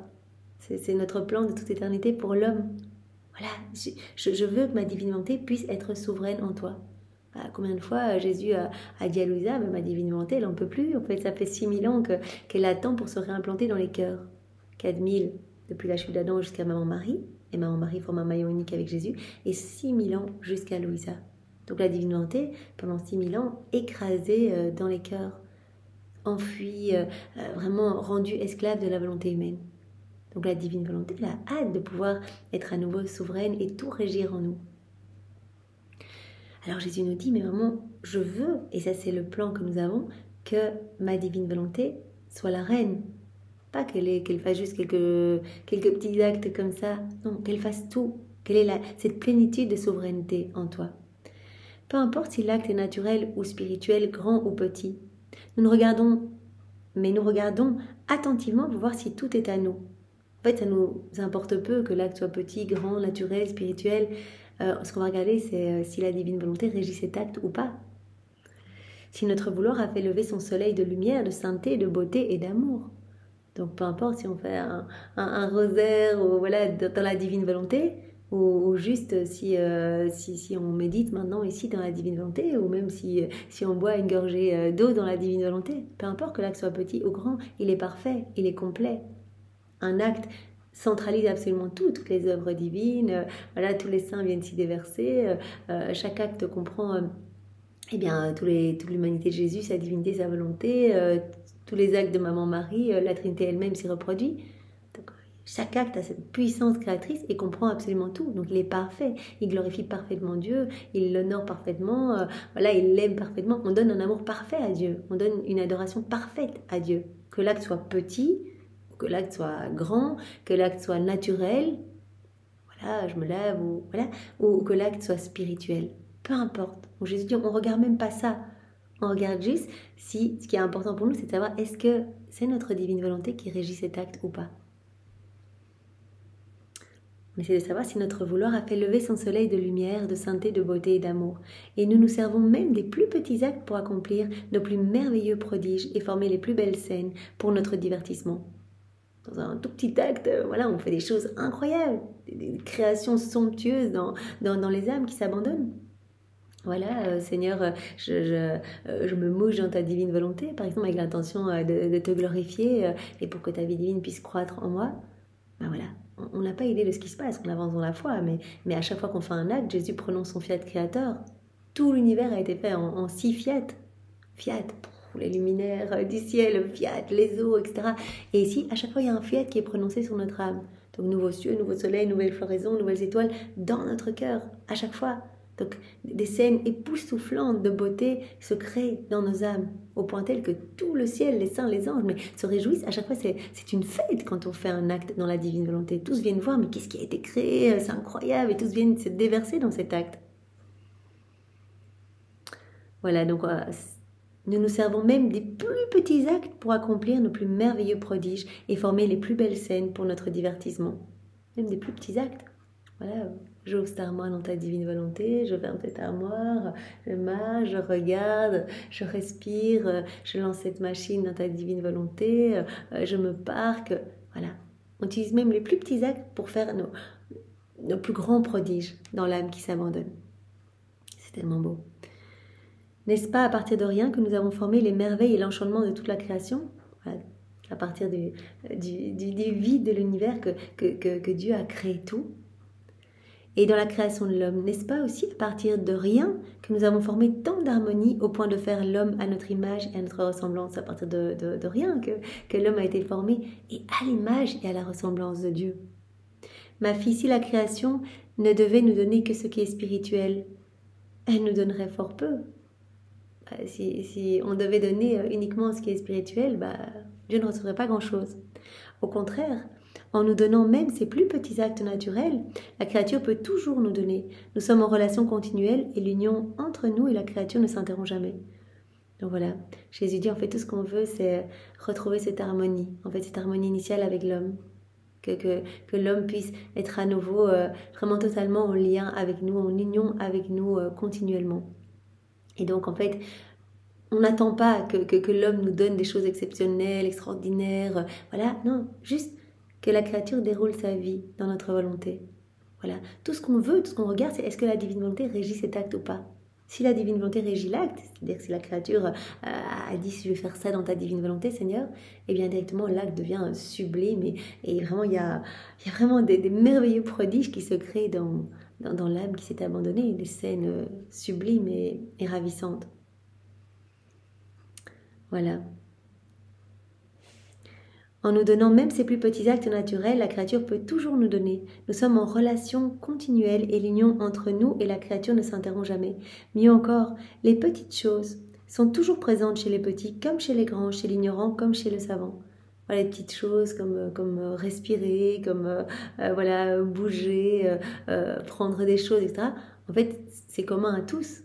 C'est notre plan de toute éternité pour l'homme. Voilà, je veux que ma divine volonté puisse être souveraine en toi. Combien de fois Jésus a dit à Louisa, mais ma divine volonté, elle n'en peut plus. En fait, ça fait 6000 ans qu'elle attend pour se réimplanter dans les cœurs. 4000 depuis la chute d'Adam jusqu'à Maman Marie. Et Maman Marie forme un maillon unique avec Jésus, et 6000 ans jusqu'à Louisa. Donc la divine volonté, pendant 6000 ans, écrasée dans les cœurs, enfuie, vraiment rendue esclave de la volonté humaine. Donc la divine volonté, elle a hâte de pouvoir être à nouveau souveraine et tout régir en nous. Alors Jésus nous dit, mais vraiment, je veux, et ça c'est le plan que nous avons, que ma divine volonté soit la reine. Pas qu'elle fasse juste quelques petits actes comme ça. Non, qu'elle fasse tout. Quelle est cette plénitude de souveraineté en toi. Peu importe si l'acte est naturel ou spirituel, grand ou petit. Nous regardons attentivement pour voir si tout est à nous. En fait, ça nous importe peu que l'acte soit petit, grand, naturel, spirituel. Ce qu'on va regarder, c'est si la divine volonté régit cet acte ou pas. Si notre vouloir a fait lever son soleil de lumière, de sainteté, de beauté et d'amour. Donc peu importe si on fait un rosaire ou dans la divine volonté, ou juste si on médite maintenant ici dans la divine volonté, ou même si on boit une gorgée d'eau dans la divine volonté, peu importe que l'acte soit petit ou grand, il est parfait, il est complet. Un acte centralise absolument tout, toutes les œuvres divines, voilà, tous les saints viennent s'y déverser, chaque acte comprend eh bien, toute l'humanité de Jésus, sa divinité, sa volonté, tous les actes de Maman Marie, la Trinité elle-même s'y reproduit. Donc, chaque acte a cette puissance créatrice et comprend absolument tout. Donc il est parfait, il glorifie parfaitement Dieu, il l'honore parfaitement, voilà, il l'aime parfaitement. On donne un amour parfait à Dieu, on donne une adoration parfaite à Dieu. Que l'acte soit petit, que l'acte soit grand, que l'acte soit naturel, voilà, je me lève, ou que l'acte soit spirituel. Peu importe. Donc Jésus dit, on ne regarde même pas ça. On regarde juste si ce qui est important pour nous, c'est de savoir est-ce que c'est notre divine volonté qui régit cet acte ou pas. On essaie de savoir si notre vouloir a fait lever son soleil de lumière, de sainteté, de beauté et d'amour. Et nous nous servons même des plus petits actes pour accomplir nos plus merveilleux prodiges et former les plus belles scènes pour notre divertissement. Dans un tout petit acte, voilà, on fait des choses incroyables, des créations somptueuses dans les âmes qui s'abandonnent. Voilà, Seigneur, je me mouche dans ta divine volonté, par exemple avec l'intention de te glorifier et pour que ta vie divine puisse croître en moi. Ben voilà, on n'a pas idée de ce qui se passe, on avance dans la foi, mais à chaque fois qu'on fait un acte, Jésus prononce son fiat créateur. Tout l'univers a été fait en 6 fiat. Fiat, les luminaires du ciel, fiat, les eaux, etc. Et ici, à chaque fois, il y a un fiat qui est prononcé sur notre âme. Donc, nouveaux cieux, nouveau soleil, nouvelle floraison, nouvelles étoiles dans notre cœur, à chaque fois. Donc, des scènes époustouflantes de beauté se créent dans nos âmes, au point tel que tout le ciel, les saints, les anges, mais se réjouissent. À chaque fois, c'est une fête quand on fait un acte dans la divine volonté. Tous viennent voir, mais qu'est-ce qui a été créé? C'est incroyable. Et tous viennent se déverser dans cet acte. Voilà, donc nous nous servons même des plus petits actes pour accomplir nos plus merveilleux prodiges et former les plus belles scènes pour notre divertissement. Même des plus petits actes. Voilà, j'ouvre cette armoire dans ta divine volonté, je ferme cette armoire, je marche, je regarde, je respire, je lance cette machine dans ta divine volonté, je me parque. Voilà, on utilise même les plus petits actes pour faire nos plus grands prodiges dans l'âme qui s'abandonne. C'est tellement beau. N'est-ce pas à partir de rien que nous avons formé les merveilles et l'enchantement de toute la création? Voilà, à partir du vide de l'univers que Dieu a créé tout. Et dans la création de l'homme, n'est-ce pas aussi à partir de rien que nous avons formé tant d'harmonie au point de faire l'homme à notre image et à notre ressemblance? À partir de rien que l'homme a été formé et à l'image et à la ressemblance de Dieu. Ma fille, si la création ne devait nous donner que ce qui est spirituel, elle nous donnerait fort peu. Si on devait donner uniquement ce qui est spirituel, Dieu ne recevrait pas grand-chose. Au contraire, en nous donnant même ces plus petits actes naturels, la créature peut toujours nous donner. Nous sommes en relation continuelle et l'union entre nous et la créature ne s'interrompt jamais. Donc voilà, Jésus dit en fait tout ce qu'on veut, c'est retrouver cette harmonie, en fait cette harmonie initiale avec l'homme. Que l'homme puisse être à nouveau vraiment totalement en lien avec nous, en union avec nous continuellement. Et donc, en fait, on n'attend pas que l'homme nous donne des choses exceptionnelles, extraordinaires. Voilà, non, juste que la créature déroule sa vie dans notre volonté. Voilà, tout ce qu'on veut, tout ce qu'on regarde, c'est est-ce que la divine volonté régit cet acte ou pas. Si la divine volonté régit l'acte, c'est-à-dire que si la créature a dit si je vais faire ça dans ta divine volonté, Seigneur, eh bien directement l'acte devient sublime et vraiment il y a vraiment des merveilleux prodiges qui se créent dans l'âme qui s'est abandonnée, des scènes sublimes et ravissantes. Voilà. En nous donnant même ces plus petits actes naturels, la créature peut toujours nous donner. Nous sommes en relation continuelle et l'union entre nous et la créature ne s'interrompt jamais. Mieux encore, les petites choses sont toujours présentes chez les petits comme chez les grands, chez l'ignorant comme chez le savant. Voilà, les petites choses comme respirer, comme voilà, bouger, prendre des choses, etc. En fait, c'est commun à tous.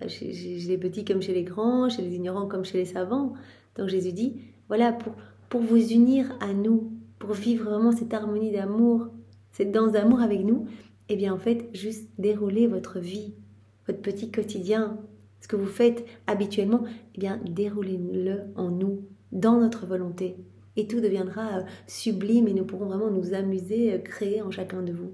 Chez les petits comme chez les grands, chez les ignorants comme chez les savants. Donc Jésus dit, voilà, pour vous unir à nous, pour vivre vraiment cette harmonie d'amour, cette danse d'amour avec nous, eh bien en fait, juste dérouler votre vie, votre petit quotidien, ce que vous faites habituellement, eh bien déroulez-le en nous, dans notre volonté. Et tout deviendra sublime et nous pourrons vraiment nous amuser, créer en chacun de vous.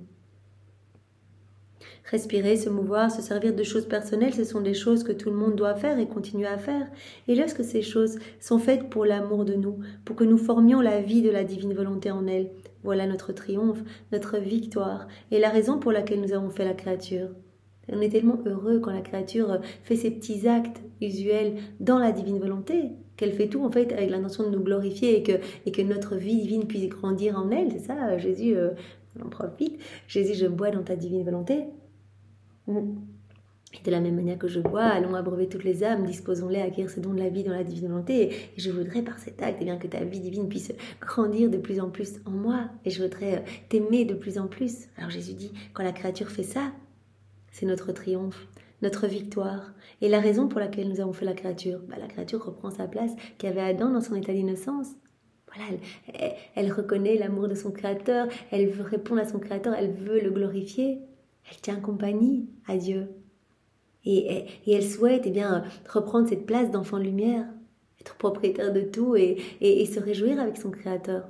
Respirer, se mouvoir, se servir de choses personnelles, ce sont des choses que tout le monde doit faire et continuer à faire. Et lorsque ces choses sont faites pour l'amour de nous, pour que nous formions la vie de la divine volonté en elle, voilà notre triomphe, notre victoire et la raison pour laquelle nous avons fait la créature. On est tellement heureux quand la créature fait ses petits actes usuels dans la divine volonté, qu'elle fait tout en fait avec l'intention de nous glorifier et que notre vie divine puisse grandir en elle. C'est ça, Jésus, on en profite. Jésus, je bois dans ta divine volonté. Et de la même manière que je bois, allons abreuver toutes les âmes, disposons-les à acquérir ce don de la vie dans la divine volonté. Et je voudrais par cet acte bien, que ta vie divine puisse grandir de plus en plus en moi. Et je voudrais t'aimer de plus en plus. Alors Jésus dit, quand la créature fait ça, c'est notre triomphe, notre victoire. Et la raison pour laquelle nous avons fait la créature, la créature reprend sa place qu'avait Adam dans son état d'innocence. Voilà, elle reconnaît l'amour de son Créateur, elle veut répondre à son Créateur, elle veut le glorifier. Elle tient compagnie à Dieu. Et elle souhaite reprendre cette place d'enfant de lumière, être propriétaire de tout et se réjouir avec son Créateur.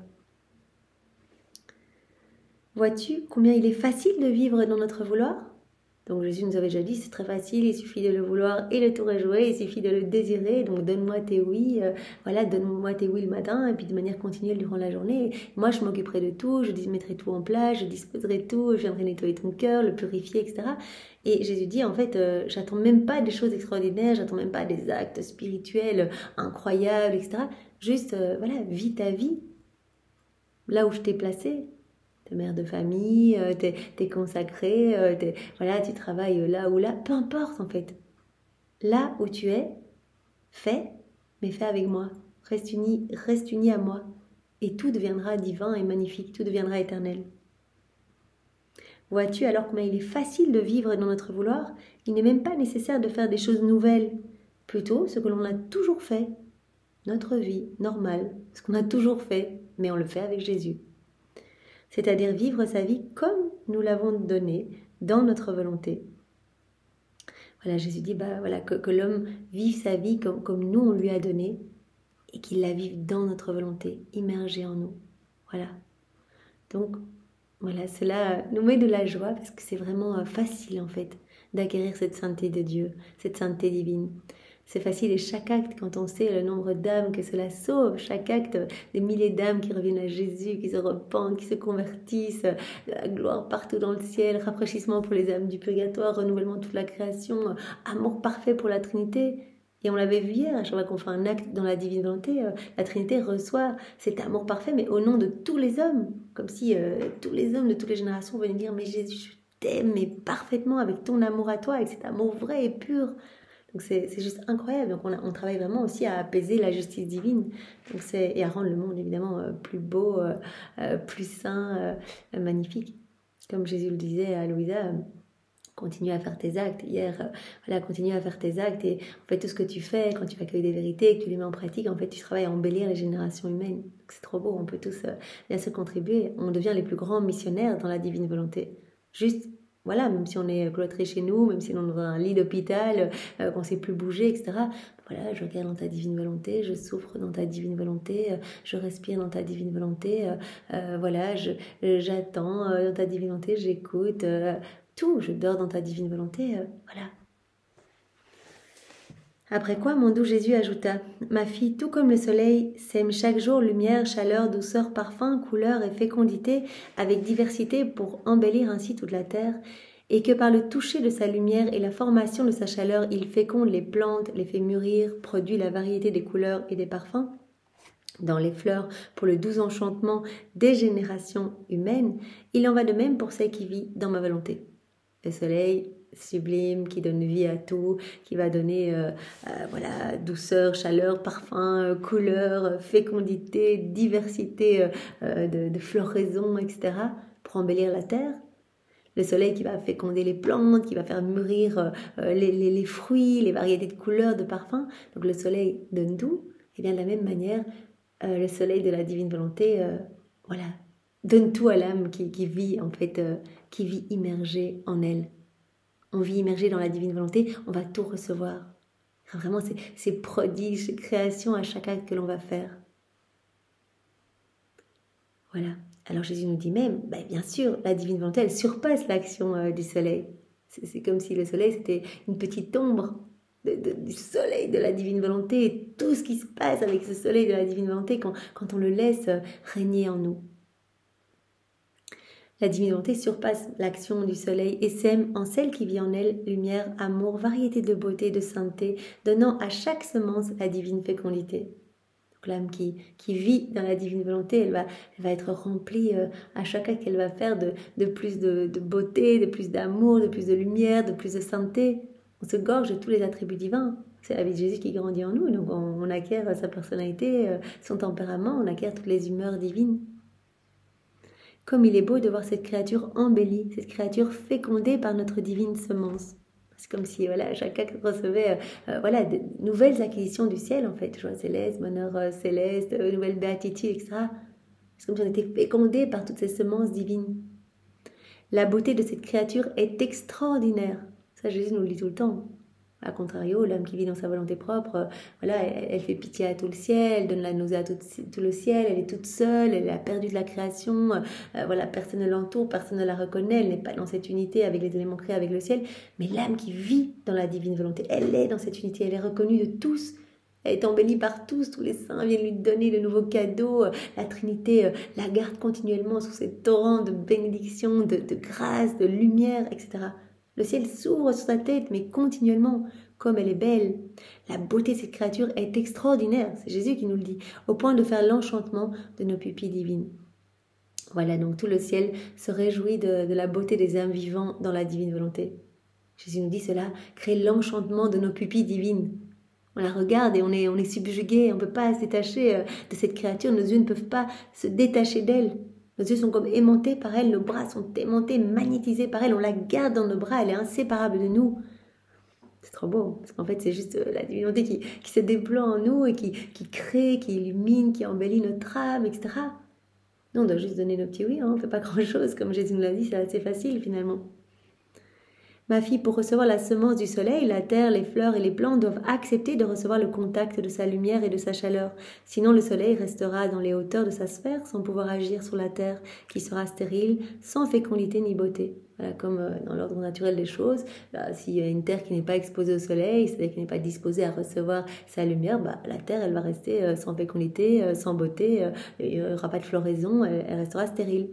Vois-tu combien il est facile de vivre dans notre vouloir ? Donc Jésus nous avait déjà dit, c'est très facile, il suffit de le vouloir et de tout réjouir, il suffit de le désirer, donc donne-moi tes oui, donne-moi tes oui le matin, et puis de manière continuelle durant la journée. Moi je m'occuperai de tout, je mettrai tout en place, je disposerai tout, je viendrai nettoyer ton cœur, le purifier, etc. Et Jésus dit, en fait, j'attends même pas des choses extraordinaires, j'attends même pas des actes spirituels incroyables, etc. Juste, vis ta vie, là où je t'ai placé. T'es mère de famille, t'es consacrée, tu travailles là ou là, peu importe en fait. Là où tu es, fais, mais fais avec moi. Reste uni à moi. Et tout deviendra divin et magnifique, tout deviendra éternel. Vois-tu alors combien il est facile de vivre dans notre vouloir? Il n'est même pas nécessaire de faire des choses nouvelles. Plutôt ce que l'on a toujours fait. Notre vie normale, ce qu'on a toujours fait, mais on le fait avec Jésus. C'est-à-dire vivre sa vie comme nous l'avons donné dans notre volonté. Voilà, Jésus dit que l'homme vive sa vie comme nous on lui a donné et qu'il la vive dans notre volonté, immergée en nous. Voilà. Donc, cela nous met de la joie parce que c'est vraiment facile en fait d'acquérir cette sainteté de Dieu, cette sainteté divine. C'est facile et chaque acte, quand on sait le nombre d'âmes que cela sauve, chaque acte, des milliers d'âmes qui reviennent à Jésus, qui se repentent, qui se convertissent, la gloire partout dans le ciel, rafraîchissement pour les âmes du purgatoire, renouvellement de toute la création, amour parfait pour la Trinité. Et on l'avait vu hier, à chaque fois qu'on fait un acte dans la divine volonté, la Trinité reçoit cet amour parfait, mais au nom de tous les hommes, comme si tous les hommes de toutes les générations venaient dire « Mais Jésus, je t'aime, mais parfaitement avec ton amour à toi, avec cet amour vrai et pur ». Donc c'est juste incroyable. Donc on travaille vraiment aussi à apaiser la justice divine et à rendre le monde évidemment plus beau, plus sain, magnifique. Comme Jésus le disait à Louisa, continue à faire tes actes. Hier, continue à faire tes actes et en fait tout ce que tu fais quand tu accueilles des vérités et que tu les mets en pratique, en fait tu travailles à embellir les générations humaines. C'est trop beau, on peut tous bien se contribuer. On devient les plus grands missionnaires dans la divine volonté. Juste même si on est cloîtré chez nous, même si on est dans un lit d'hôpital, qu'on ne sait plus bouger, etc. Je regarde dans ta divine volonté, je souffre dans ta divine volonté, je respire dans ta divine volonté, j'attends dans ta divine volonté, j'écoute, tout, je dors dans ta divine volonté, Après quoi, mon doux Jésus ajouta, « Ma fille, tout comme le soleil, sème chaque jour lumière, chaleur, douceur, parfum, couleur et fécondité avec diversité pour embellir ainsi toute la terre, et que par le toucher de sa lumière et la formation de sa chaleur, il féconde les plantes, les fait mûrir, produit la variété des couleurs et des parfums. Dans les fleurs, pour le doux enchantement des générations humaines, il en va de même pour celle qui vit dans ma volonté. Le soleil sublime qui donne vie à tout, qui va donner douceur, chaleur, parfum, couleur, fécondité, diversité de floraison, etc. pour embellir la terre. Le soleil qui va féconder les plantes, qui va faire mûrir les fruits, les variétés de couleurs, de parfums. Donc le soleil donne tout. Et bien de la même manière, le soleil de la divine volonté, donne tout à l'âme qui vit en fait, qui vit immergée en elle. On vit immergé dans la divine volonté, on va tout recevoir. Vraiment, c'est prodiges, ces créations à chaque acte que l'on va faire. Voilà. Alors Jésus nous dit même, bien sûr, la divine volonté, elle surpasse l'action du soleil. C'est comme si le soleil, c'était une petite ombre du soleil de la divine volonté, et tout ce qui se passe avec ce soleil de la divine volonté quand on le laisse régner en nous. La divine volonté surpasse l'action du soleil et sème en celle qui vit en elle lumière, amour, variété de beauté, de sainteté, donnant à chaque semence la divine fécondité. Donc l'âme qui vit dans la divine volonté, elle va être remplie à chaque acte qu'elle va faire de plus de beauté, de plus d'amour, de plus de lumière, de plus de sainteté. On se gorge de tous les attributs divins. C'est la vie de Jésus qui grandit en nous, donc on acquiert sa personnalité, son tempérament, on acquiert toutes les humeurs divines. Comme il est beau de voir cette créature embellie, cette créature fécondée par notre divine semence. C'est comme si chacun recevait de nouvelles acquisitions du ciel, en fait. Joie céleste, bonheur céleste, nouvelles béatitudes, etc. C'est comme si on était fécondé par toutes ces semences divines. La beauté de cette créature est extraordinaire. Ça, Jésus nous le dit tout le temps. A contrario, l'âme qui vit dans sa volonté propre, elle fait pitié à tout le ciel, elle donne la nausée à tout le ciel, elle est toute seule, elle a perdu de la création, personne ne l'entoure, personne ne la reconnaît, elle n'est pas dans cette unité avec les éléments créés, avec le ciel. Mais l'âme qui vit dans la divine volonté, elle est dans cette unité, elle est reconnue de tous, elle est embellie par tous les saints viennent lui donner de nouveaux cadeaux, la Trinité la garde continuellement sous ces torrents de bénédictions, de grâce, de lumière, etc. Le ciel s'ouvre sur sa tête, mais continuellement, comme elle est belle. La beauté de cette créature est extraordinaire, c'est Jésus qui nous le dit, au point de faire l'enchantement de nos pupilles divines. Voilà, donc tout le ciel se réjouit de la beauté des âmes vivants dans la divine volonté. Jésus nous dit cela, crée l'enchantement de nos pupilles divines. On la regarde et on est subjugué, on ne peut pas se détacher de cette créature, nos yeux ne peuvent pas se détacher d'elle. Nos yeux sont comme aimantés par elle, nos bras sont aimantés, magnétisés par elle, on la garde dans nos bras, elle est inséparable de nous. C'est trop beau, parce qu'en fait c'est juste la divinité qui se déploie en nous et qui crée, qui illumine, qui embellit notre âme, etc. Nous on doit juste donner nos petits oui, on ne fait pas grand chose, comme Jésus nous l'a dit, c'est assez facile finalement. Ma fille, pour recevoir la semence du soleil, la terre, les fleurs et les plantes doivent accepter de recevoir le contact de sa lumière et de sa chaleur. Sinon, le soleil restera dans les hauteurs de sa sphère sans pouvoir agir sur la terre, qui sera stérile, sans fécondité ni beauté. Voilà, comme dans l'ordre naturel des choses, s'il y a une terre qui n'est pas exposée au soleil, c'est-à-dire qui n'est pas disposée à recevoir sa lumière, la terre, elle va rester sans fécondité, sans beauté, il n'y aura pas de floraison, elle restera stérile.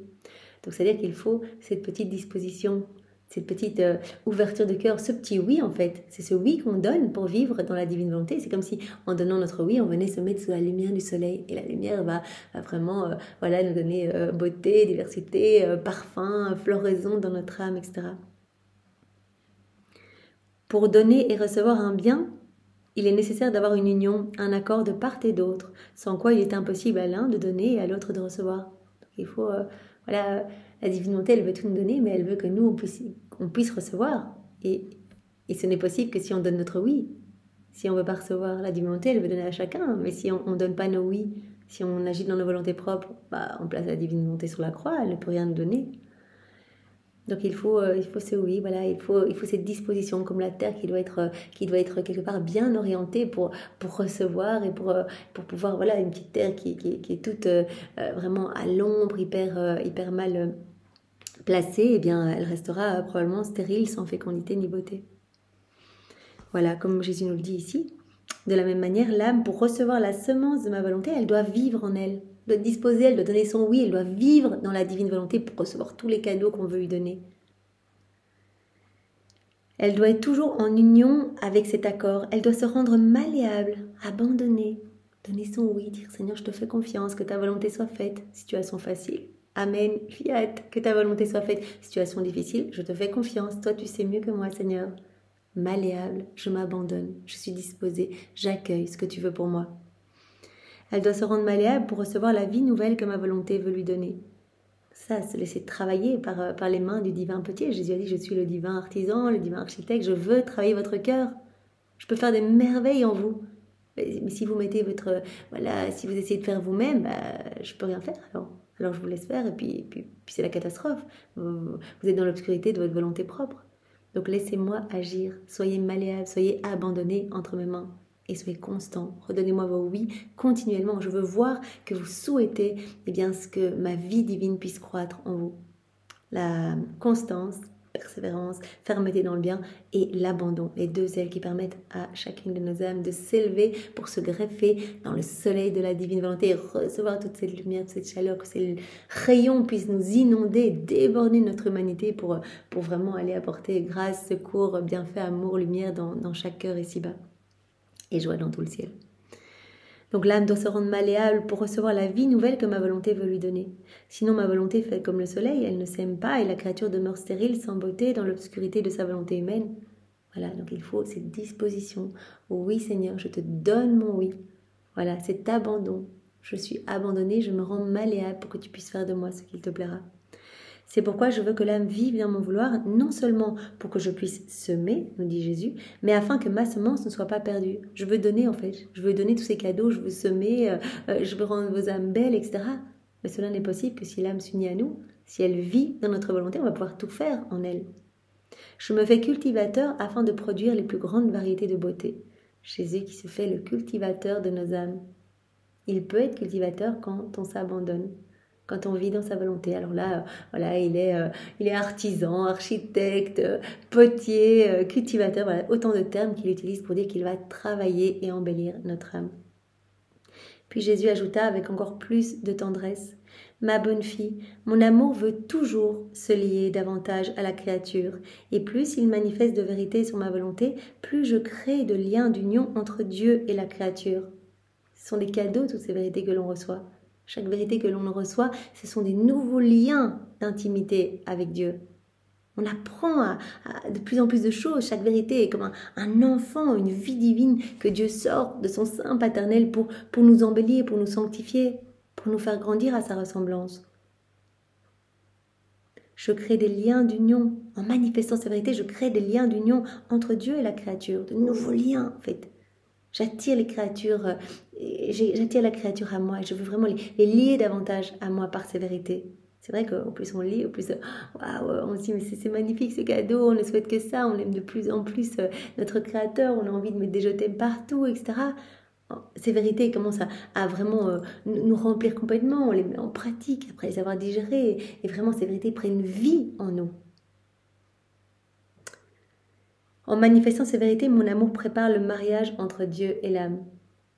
Donc, c'est-à-dire qu'il faut cette petite disposition, cette petite ouverture de cœur, ce petit oui en fait, c'est ce oui qu'on donne pour vivre dans la divine volonté. C'est comme si en donnant notre oui, on venait se mettre sous la lumière du soleil et la lumière va vraiment nous donner beauté, diversité, parfum, floraison dans notre âme, etc. Pour donner et recevoir un bien, il est nécessaire d'avoir une union, un accord de part et d'autre, sans quoi il est impossible à l'un de donner et à l'autre de recevoir. Donc il faut, la divine volonté, elle veut tout nous donner, mais elle veut que nous, on puisse recevoir. Et ce n'est possible que si on donne notre oui. Si on ne veut pas recevoir, la divine volonté, elle veut donner à chacun. Mais si on ne donne pas nos oui, si on agit dans nos volontés propres, on place la divine volonté sur la croix, elle ne peut rien nous donner. Donc il faut ce oui, il faut cette disposition comme la terre qui doit être quelque part bien orientée pour recevoir et pour pouvoir, une petite terre qui est toute vraiment à l'ombre, hyper mal placée, eh bien elle restera probablement stérile, sans fécondité ni beauté. Voilà, comme Jésus nous le dit ici. De la même manière, l'âme, pour recevoir la semence de ma volonté, elle doit vivre en elle. Elle doit disposer, elle doit donner son oui, elle doit vivre dans la divine volonté pour recevoir tous les cadeaux qu'on veut lui donner. Elle doit être toujours en union avec cet accord. Elle doit se rendre malléable, abandonner, donner son oui, dire Seigneur, je te fais confiance, que ta volonté soit faite. Situation facile. Amen, fiat, que ta volonté soit faite. Situation difficile, je te fais confiance. Toi, tu sais mieux que moi, Seigneur. Malléable, je m'abandonne, je suis disposée, j'accueille ce que tu veux pour moi. Elle doit se rendre malléable pour recevoir la vie nouvelle que ma volonté veut lui donner. Ça, se laisser travailler par les mains du divin potier. Jésus a dit, je suis le divin artisan, le divin architecte, je veux travailler votre cœur. Je peux faire des merveilles en vous. Mais si vous mettez si vous essayez de faire vous-même, je peux rien faire alors je vous laisse faire et puis c'est la catastrophe. Vous êtes dans l'obscurité de votre volonté propre. Donc laissez-moi agir, soyez malléable, soyez abandonné entre mes mains et soyez constant. Redonnez-moi vos oui continuellement. Je veux voir que vous souhaitez ce que ma vie divine puisse croître en vous. La constance persévérance, fermeté dans le bien et l'abandon. Les deux ailes qui permettent à chacune de nos âmes de s'élever pour se greffer dans le soleil de la divine volonté et recevoir toute cette lumière, toute cette chaleur, que ces rayons puissent nous inonder, déborder notre humanité pour vraiment aller apporter grâce, secours, bienfait, amour, lumière dans chaque cœur ici-bas et joie dans tout le ciel. Donc l'âme doit se rendre malléable pour recevoir la vie nouvelle que ma volonté veut lui donner. Sinon ma volonté fait comme le soleil, elle ne s'aime pas et la créature demeure stérile, sans beauté, dans l'obscurité de sa volonté humaine. Voilà, donc il faut cette disposition. Oh oui Seigneur, je te donne mon oui. Voilà, cet abandon. Je suis abandonnée, je me rends malléable pour que tu puisses faire de moi ce qu'il te plaira. C'est pourquoi je veux que l'âme vive dans mon vouloir, non seulement pour que je puisse semer, nous dit Jésus, mais afin que ma semence ne soit pas perdue. Je veux donner en fait, je veux donner tous ces cadeaux, je veux semer, je veux rendre vos âmes belles, etc. Mais cela n'est possible que si l'âme s'unit à nous, si elle vit dans notre volonté, on va pouvoir tout faire en elle. Je me fais cultivateur afin de produire les plus grandes variétés de beauté. Jésus qui se fait le cultivateur de nos âmes. Il peut être cultivateur quand on s'abandonne. Quand on vit dans sa volonté, alors là, voilà, il est artisan, architecte, potier, cultivateur, voilà, autant de termes qu'il utilise pour dire qu'il va travailler et embellir notre âme. Puis Jésus ajouta avec encore plus de tendresse, « Ma bonne fille, mon amour veut toujours se lier davantage à la créature, et plus il manifeste de vérité sur ma volonté, plus je crée de liens d'union entre Dieu et la créature. » Ce sont des cadeaux, toutes ces vérités que l'on reçoit. Chaque vérité que l'on reçoit, ce sont des nouveaux liens d'intimité avec Dieu. On apprend à de plus en plus de choses. Chaque vérité est comme un enfant, une vie divine que Dieu sort de son sein paternel pour nous embellir, pour nous sanctifier, pour nous faire grandir à sa ressemblance. Je crée des liens d'union. En manifestant ces vérités, je crée des liens d'union entre Dieu et la créature. De nouveaux liens, en fait. J'attire la créature à moi. Je veux vraiment les lier davantage à moi par ces vérités. C'est vrai qu'au plus on lit, au plus on se dit mais c'est magnifique ce cadeau, on ne souhaite que ça, on aime de plus en plus notre créateur, on a envie de mettre des je t'aime partout, etc. Ces vérités commencent à vraiment nous remplir complètement, on les met en pratique après les avoir digérées et vraiment ces vérités prennent vie en nous. En manifestant ces vérités, mon amour prépare le mariage entre Dieu et l'âme.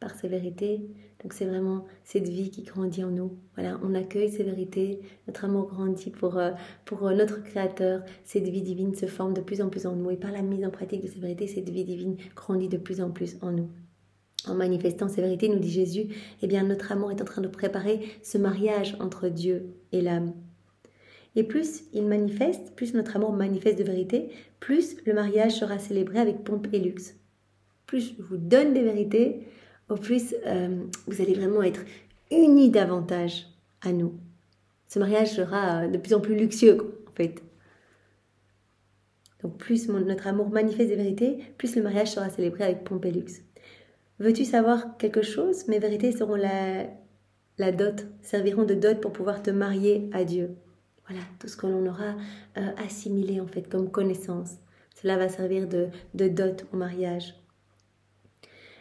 Par ces vérités, donc c'est vraiment cette vie qui grandit en nous. Voilà, on accueille ces vérités, notre amour grandit pour notre Créateur. Cette vie divine se forme de plus en plus en nous. Et par la mise en pratique de ces vérités, cette vie divine grandit de plus en plus en nous. En manifestant ces vérités, nous dit Jésus, eh bien notre amour est en train de préparer ce mariage entre Dieu et l'âme. Et plus il manifeste, plus notre amour manifeste de vérité, plus le mariage sera célébré avec pompe et luxe. Plus je vous donne des vérités, au plus vous allez vraiment être unis davantage à nous. Ce mariage sera de plus en plus luxueux, en fait. Donc plus notre amour manifeste des vérités, plus le mariage sera célébré avec pompe et luxe. Veux-tu savoir quelque chose? Mes vérités seront la dot, serviront de dot pour pouvoir te marier à Dieu. Voilà, tout ce que l'on aura assimilé en fait comme connaissance. Cela va servir de dot au mariage.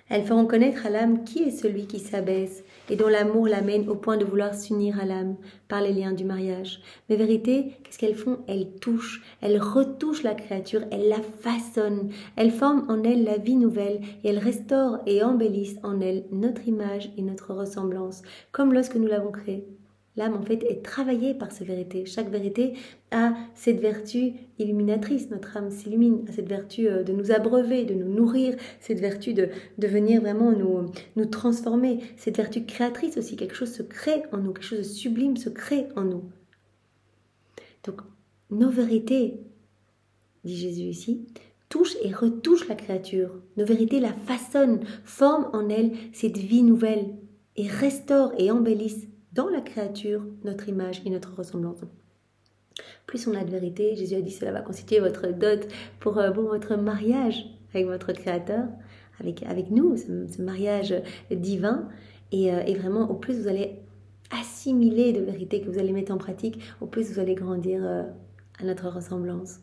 Elles feront connaître à l'âme qui est celui qui s'abaisse et dont l'amour l'amène au point de vouloir s'unir à l'âme par les liens du mariage. Mais vérité, qu'est-ce qu'elles font? Elles touchent, elles retouchent la créature, elles la façonnent, elles forment en elle la vie nouvelle et elles restaurent et embellissent en elle notre image et notre ressemblance, comme lorsque nous l'avons créée. L'âme, en fait, est travaillée par ces vérités. Chaque vérité a cette vertu illuminatrice. Notre âme s'illumine, a cette vertu de nous abreuver, de nous nourrir, cette vertu de venir vraiment nous transformer, cette vertu créatrice aussi. Quelque chose se crée en nous, quelque chose de sublime se crée en nous. Donc, nos vérités, dit Jésus ici, touchent et retouchent la créature. Nos vérités la façonnent, forment en elle cette vie nouvelle et restaurent et embellissent dans la créature, notre image et notre ressemblance. Plus on a de vérité, Jésus a dit cela va constituer votre dot pour votre mariage avec votre Créateur, avec nous, ce mariage divin. Et vraiment, au plus vous allez assimiler de vérité que vous allez mettre en pratique, au plus vous allez grandir à notre ressemblance.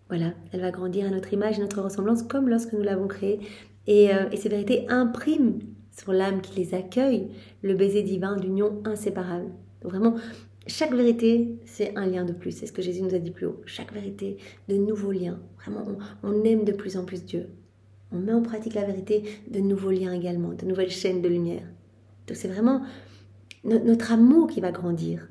Voilà, elle va grandir à notre image et notre ressemblance comme lorsque nous l'avons créée. Et ces vérités impriment sur l'âme qui les accueille le baiser divin d'union inséparable. Donc vraiment, chaque vérité, c'est un lien de plus. C'est ce que Jésus nous a dit plus haut. Chaque vérité, de nouveaux liens. Vraiment, on aime de plus en plus Dieu. On met en pratique la vérité, de nouveaux liens également, de nouvelles chaînes de lumière. Donc c'est vraiment notre amour qui va grandir.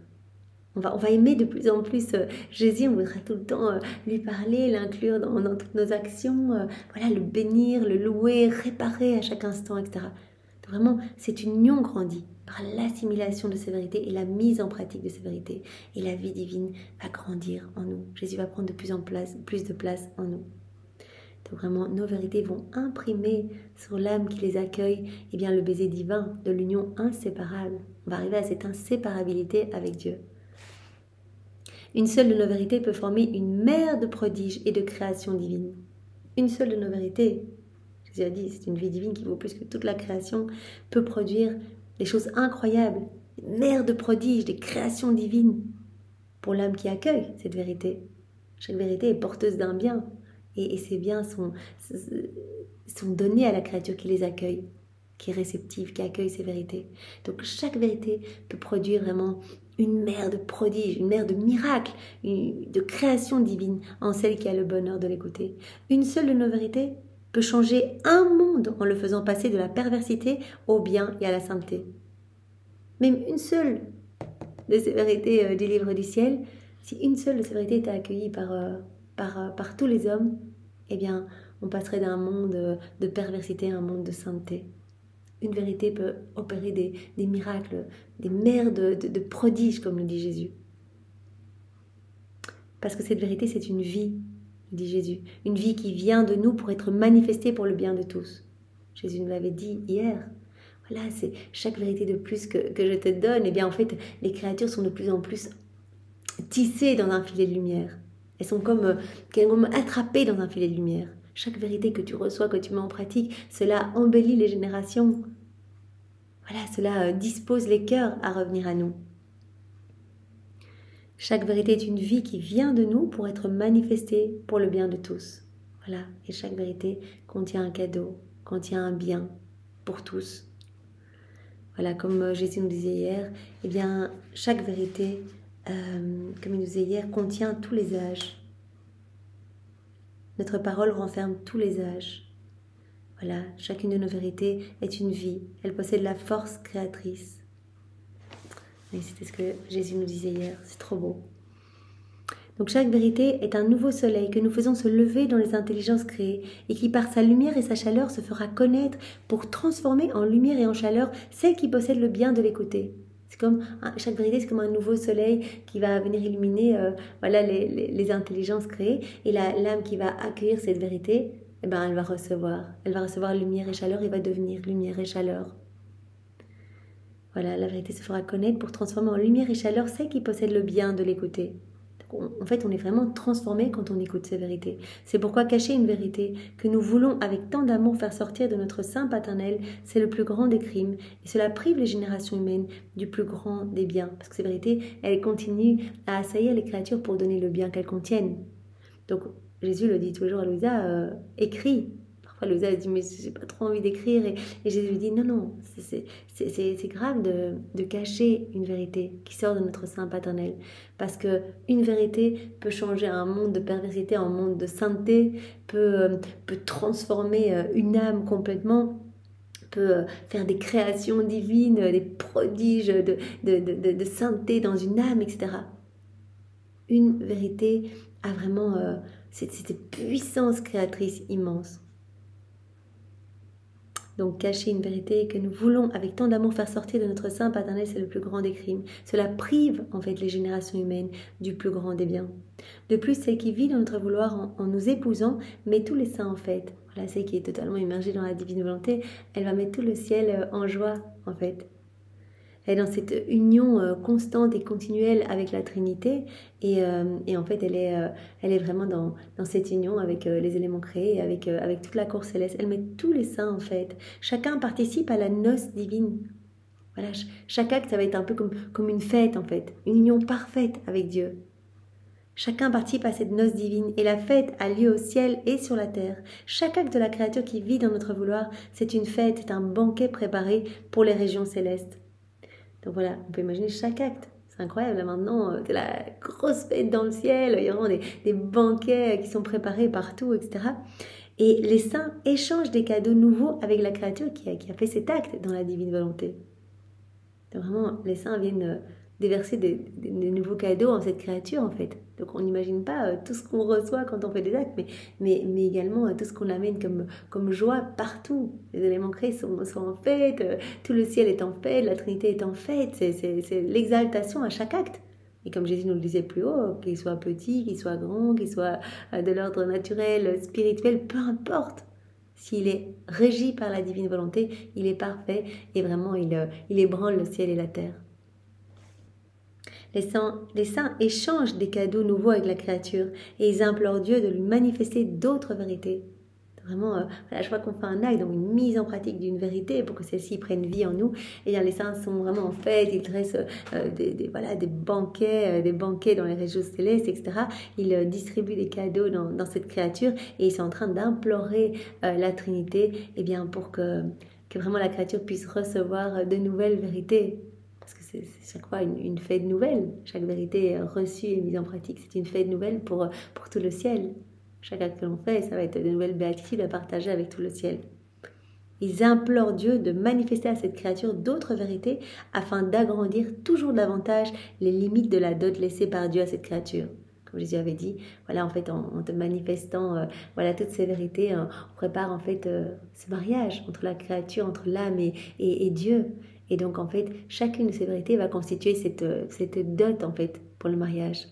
On va aimer de plus en plus Jésus, on voudra tout le temps lui parler, l'inclure dans toutes nos actions, voilà, le bénir, le louer, réparer à chaque instant, etc. Donc vraiment, cette union grandit par l'assimilation de ces vérités et la mise en pratique de ces vérités. Et la vie divine va grandir en nous. Jésus va prendre de plus de place en nous. Donc vraiment, nos vérités vont imprimer sur l'âme qui les accueille le baiser divin de l'union inséparable. On va arriver à cette inséparabilité avec Dieu. Une seule de nos vérités peut former une mer de prodiges et de création divine. Une seule de nos vérités, Jésus a dit, c'est une vie divine qui vaut plus que toute la création, peut produire des choses incroyables, une mer de prodiges, des créations divines pour l'âme qui accueille cette vérité. Chaque vérité est porteuse d'un bien et ces biens sont donnés à la créature qui les accueille, qui est réceptive, qui accueille ces vérités. Donc chaque vérité peut produire vraiment une mer de prodiges, une mer de miracles, de création divine en celle qui a le bonheur de l'écouter. Une seule de nos vérités peut changer un monde en le faisant passer de la perversité au bien et à la sainteté. Même une seule de ces vérités du livre du ciel, si une seule de ces vérités était accueillie par tous les hommes, on passerait d'un monde de perversité à un monde de sainteté. Une vérité peut opérer des miracles, des mers de prodiges, comme le dit Jésus. Parce que cette vérité, c'est une vie, dit Jésus. Une vie qui vient de nous pour être manifestée pour le bien de tous. Jésus nous l'avait dit hier. Voilà, c'est chaque vérité de plus que je te donne. En fait, les créatures sont de plus en plus tissées dans un filet de lumière. Elles sont comme attrapées dans un filet de lumière. Chaque vérité que tu reçois, que tu mets en pratique, cela embellit les générations. Voilà, cela dispose les cœurs à revenir à nous. Chaque vérité est une vie qui vient de nous pour être manifestée pour le bien de tous. Voilà, et chaque vérité contient un cadeau, contient un bien pour tous. Voilà, comme Jésus nous disait hier, chaque vérité, comme il nous disait hier, contient tous les âges. Notre parole renferme tous les âges. Voilà, chacune de nos vérités est une vie. Elle possède la force créatrice. Et c'était ce que Jésus nous disait hier. C'est trop beau. Donc chaque vérité est un nouveau soleil que nous faisons se lever dans les intelligences créées et qui par sa lumière et sa chaleur se fera connaître pour transformer en lumière et en chaleur celle qui possède le bien de l'écouter. C'est comme chaque vérité, c'est comme un nouveau soleil qui va venir illuminer les intelligences créées et l'âme qui va accueillir cette vérité, elle va recevoir lumière et chaleur et va devenir lumière et chaleur. Voilà, la vérité se fera connaître pour transformer en lumière et chaleur celle qui possède le bien de l'écouter. En fait, on est vraiment transformé quand on écoute ces vérités. C'est pourquoi cacher une vérité que nous voulons avec tant d'amour faire sortir de notre sein paternel, c'est le plus grand des crimes. Et cela prive les générations humaines du plus grand des biens. Parce que ces vérités, elles continuent à assaillir les créatures pour donner le bien qu'elles contiennent. Donc, Jésus le dit toujours à Louisa, écris. Parfois, Louisa dit, mais j'ai pas trop envie d'écrire. Et Jésus lui dit, non, c'est grave de cacher une vérité qui sort de notre sein paternel. Parce qu'une vérité peut changer un monde de perversité en monde de sainteté, peut transformer une âme complètement, peut faire des créations divines, des prodiges de sainteté dans une âme, etc. Une vérité a vraiment cette puissance créatrice immense. Donc cacher une vérité que nous voulons avec tant d'amour faire sortir de notre sein paternel, c'est le plus grand des crimes. Cela prive en fait les générations humaines du plus grand des biens. De plus, celle qui vit dans notre vouloir en nous épousant met tous les saints en fête. Voilà, celle qui est totalement immergée dans la divine volonté, elle va mettre tout le ciel en joie en fait. Elle est dans cette union constante et continuelle avec la Trinité et en fait elle est vraiment dans cette union avec les éléments créés, avec toute la cour céleste. Elle met tous les saints en fait. Chacun participe à la noce divine. Voilà, chaque acte ça va être un peu comme une fête en fait, une union parfaite avec Dieu. Chacun participe à cette noce divine et la fête a lieu au ciel et sur la terre. Chaque acte de la créature qui vit dans notre vouloir, c'est une fête, c'est un banquet préparé pour les régions célestes. Donc voilà, on peut imaginer chaque acte, C'est incroyable, là, maintenant, c'est la grosse fête dans le ciel, il y a vraiment des banquets qui sont préparés partout, etc. Et les saints échangent des cadeaux nouveaux avec la créature qui a fait cet acte dans la divine volonté. Donc vraiment, les saints viennent déverser des nouveaux cadeaux en cette créature, en fait. Donc on n'imagine pas tout ce qu'on reçoit quand on fait des actes, mais également tout ce qu'on amène comme joie partout. Les éléments créés sont en fête, tout le ciel est en fête, la Trinité est en fête, c'est l'exaltation à chaque acte. Et comme Jésus nous le disait plus haut, qu'il soit petit, qu'il soit grand, qu'il soit de l'ordre naturel, spirituel, peu importe. S'il est régi par la divine volonté, il est parfait et vraiment il ébranle le ciel et la terre. Les saints échangent des cadeaux nouveaux avec la créature et ils implorent Dieu de lui manifester d'autres vérités. Vraiment, voilà, je crois qu'on fait un acte, donc une mise en pratique d'une vérité pour que celle-ci prenne vie en nous. Et bien, les saints sont vraiment en fête, ils dressent des banquets dans les régions célestes, etc. Ils distribuent des cadeaux dans cette créature et ils sont en train d'implorer la Trinité bien, pour que vraiment la créature puisse recevoir de nouvelles vérités. Parce que c'est chaque fois une fête nouvelle. Chaque vérité reçue et mise en pratique, c'est une fête nouvelle pour tout le ciel. Chaque acte que l'on fait, ça va être de nouvelles béatitudes à partager avec tout le ciel. Ils implorent Dieu de manifester à cette créature d'autres vérités afin d'agrandir toujours davantage les limites de la dot laissée par Dieu à cette créature. Comme Jésus avait dit, voilà, en fait, en te manifestant toutes ces vérités, on prépare en fait ce mariage entre la créature, entre l'âme et Dieu. Et donc, en fait, chacune de ces vérités va constituer cette dot, en fait, pour le mariage.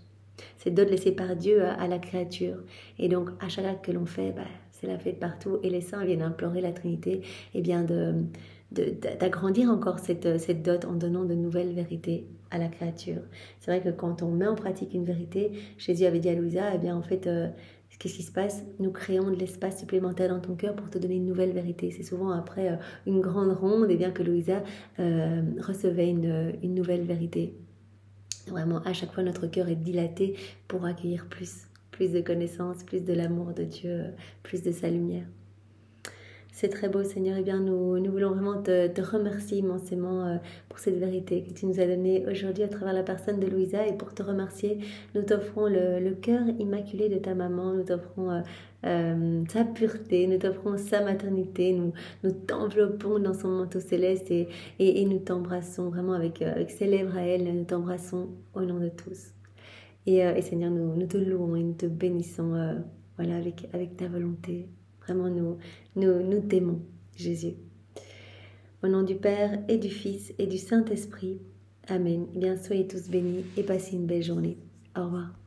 Cette dot laissée par Dieu à la créature. Et donc, à chaque acte que l'on fait, c'est la fête partout. Et les saints viennent implorer la Trinité d'agrandir encore cette dot en donnant de nouvelles vérités à la créature. C'est vrai que quand on met en pratique une vérité, Jésus avait dit à Louisa, en fait, qu'est-ce qui se passe? Nous créons de l'espace supplémentaire dans ton cœur pour te donner une nouvelle vérité. C'est souvent après une grande ronde que Louisa recevait une nouvelle vérité. Vraiment, à chaque fois, notre cœur est dilaté pour accueillir plus de connaissances, plus de l'amour de Dieu, plus de sa lumière. C'est très beau, Seigneur. Nous voulons vraiment te remercier immensément pour cette vérité que tu nous as donnée aujourd'hui à travers la personne de Louisa. Et pour te remercier, nous t'offrons le cœur immaculé de ta maman. Nous t'offrons sa pureté, nous t'offrons sa maternité. Nous t'enveloppons dans son manteau céleste et nous t'embrassons vraiment avec ses lèvres à elle. Nous t'embrassons au nom de tous. Et Seigneur, nous te louons et nous te bénissons avec ta volonté. Vraiment, nous t'aimons, Jésus. Au nom du Père et du Fils et du Saint-Esprit. Amen. Soyez tous bénis et passez une belle journée. Au revoir.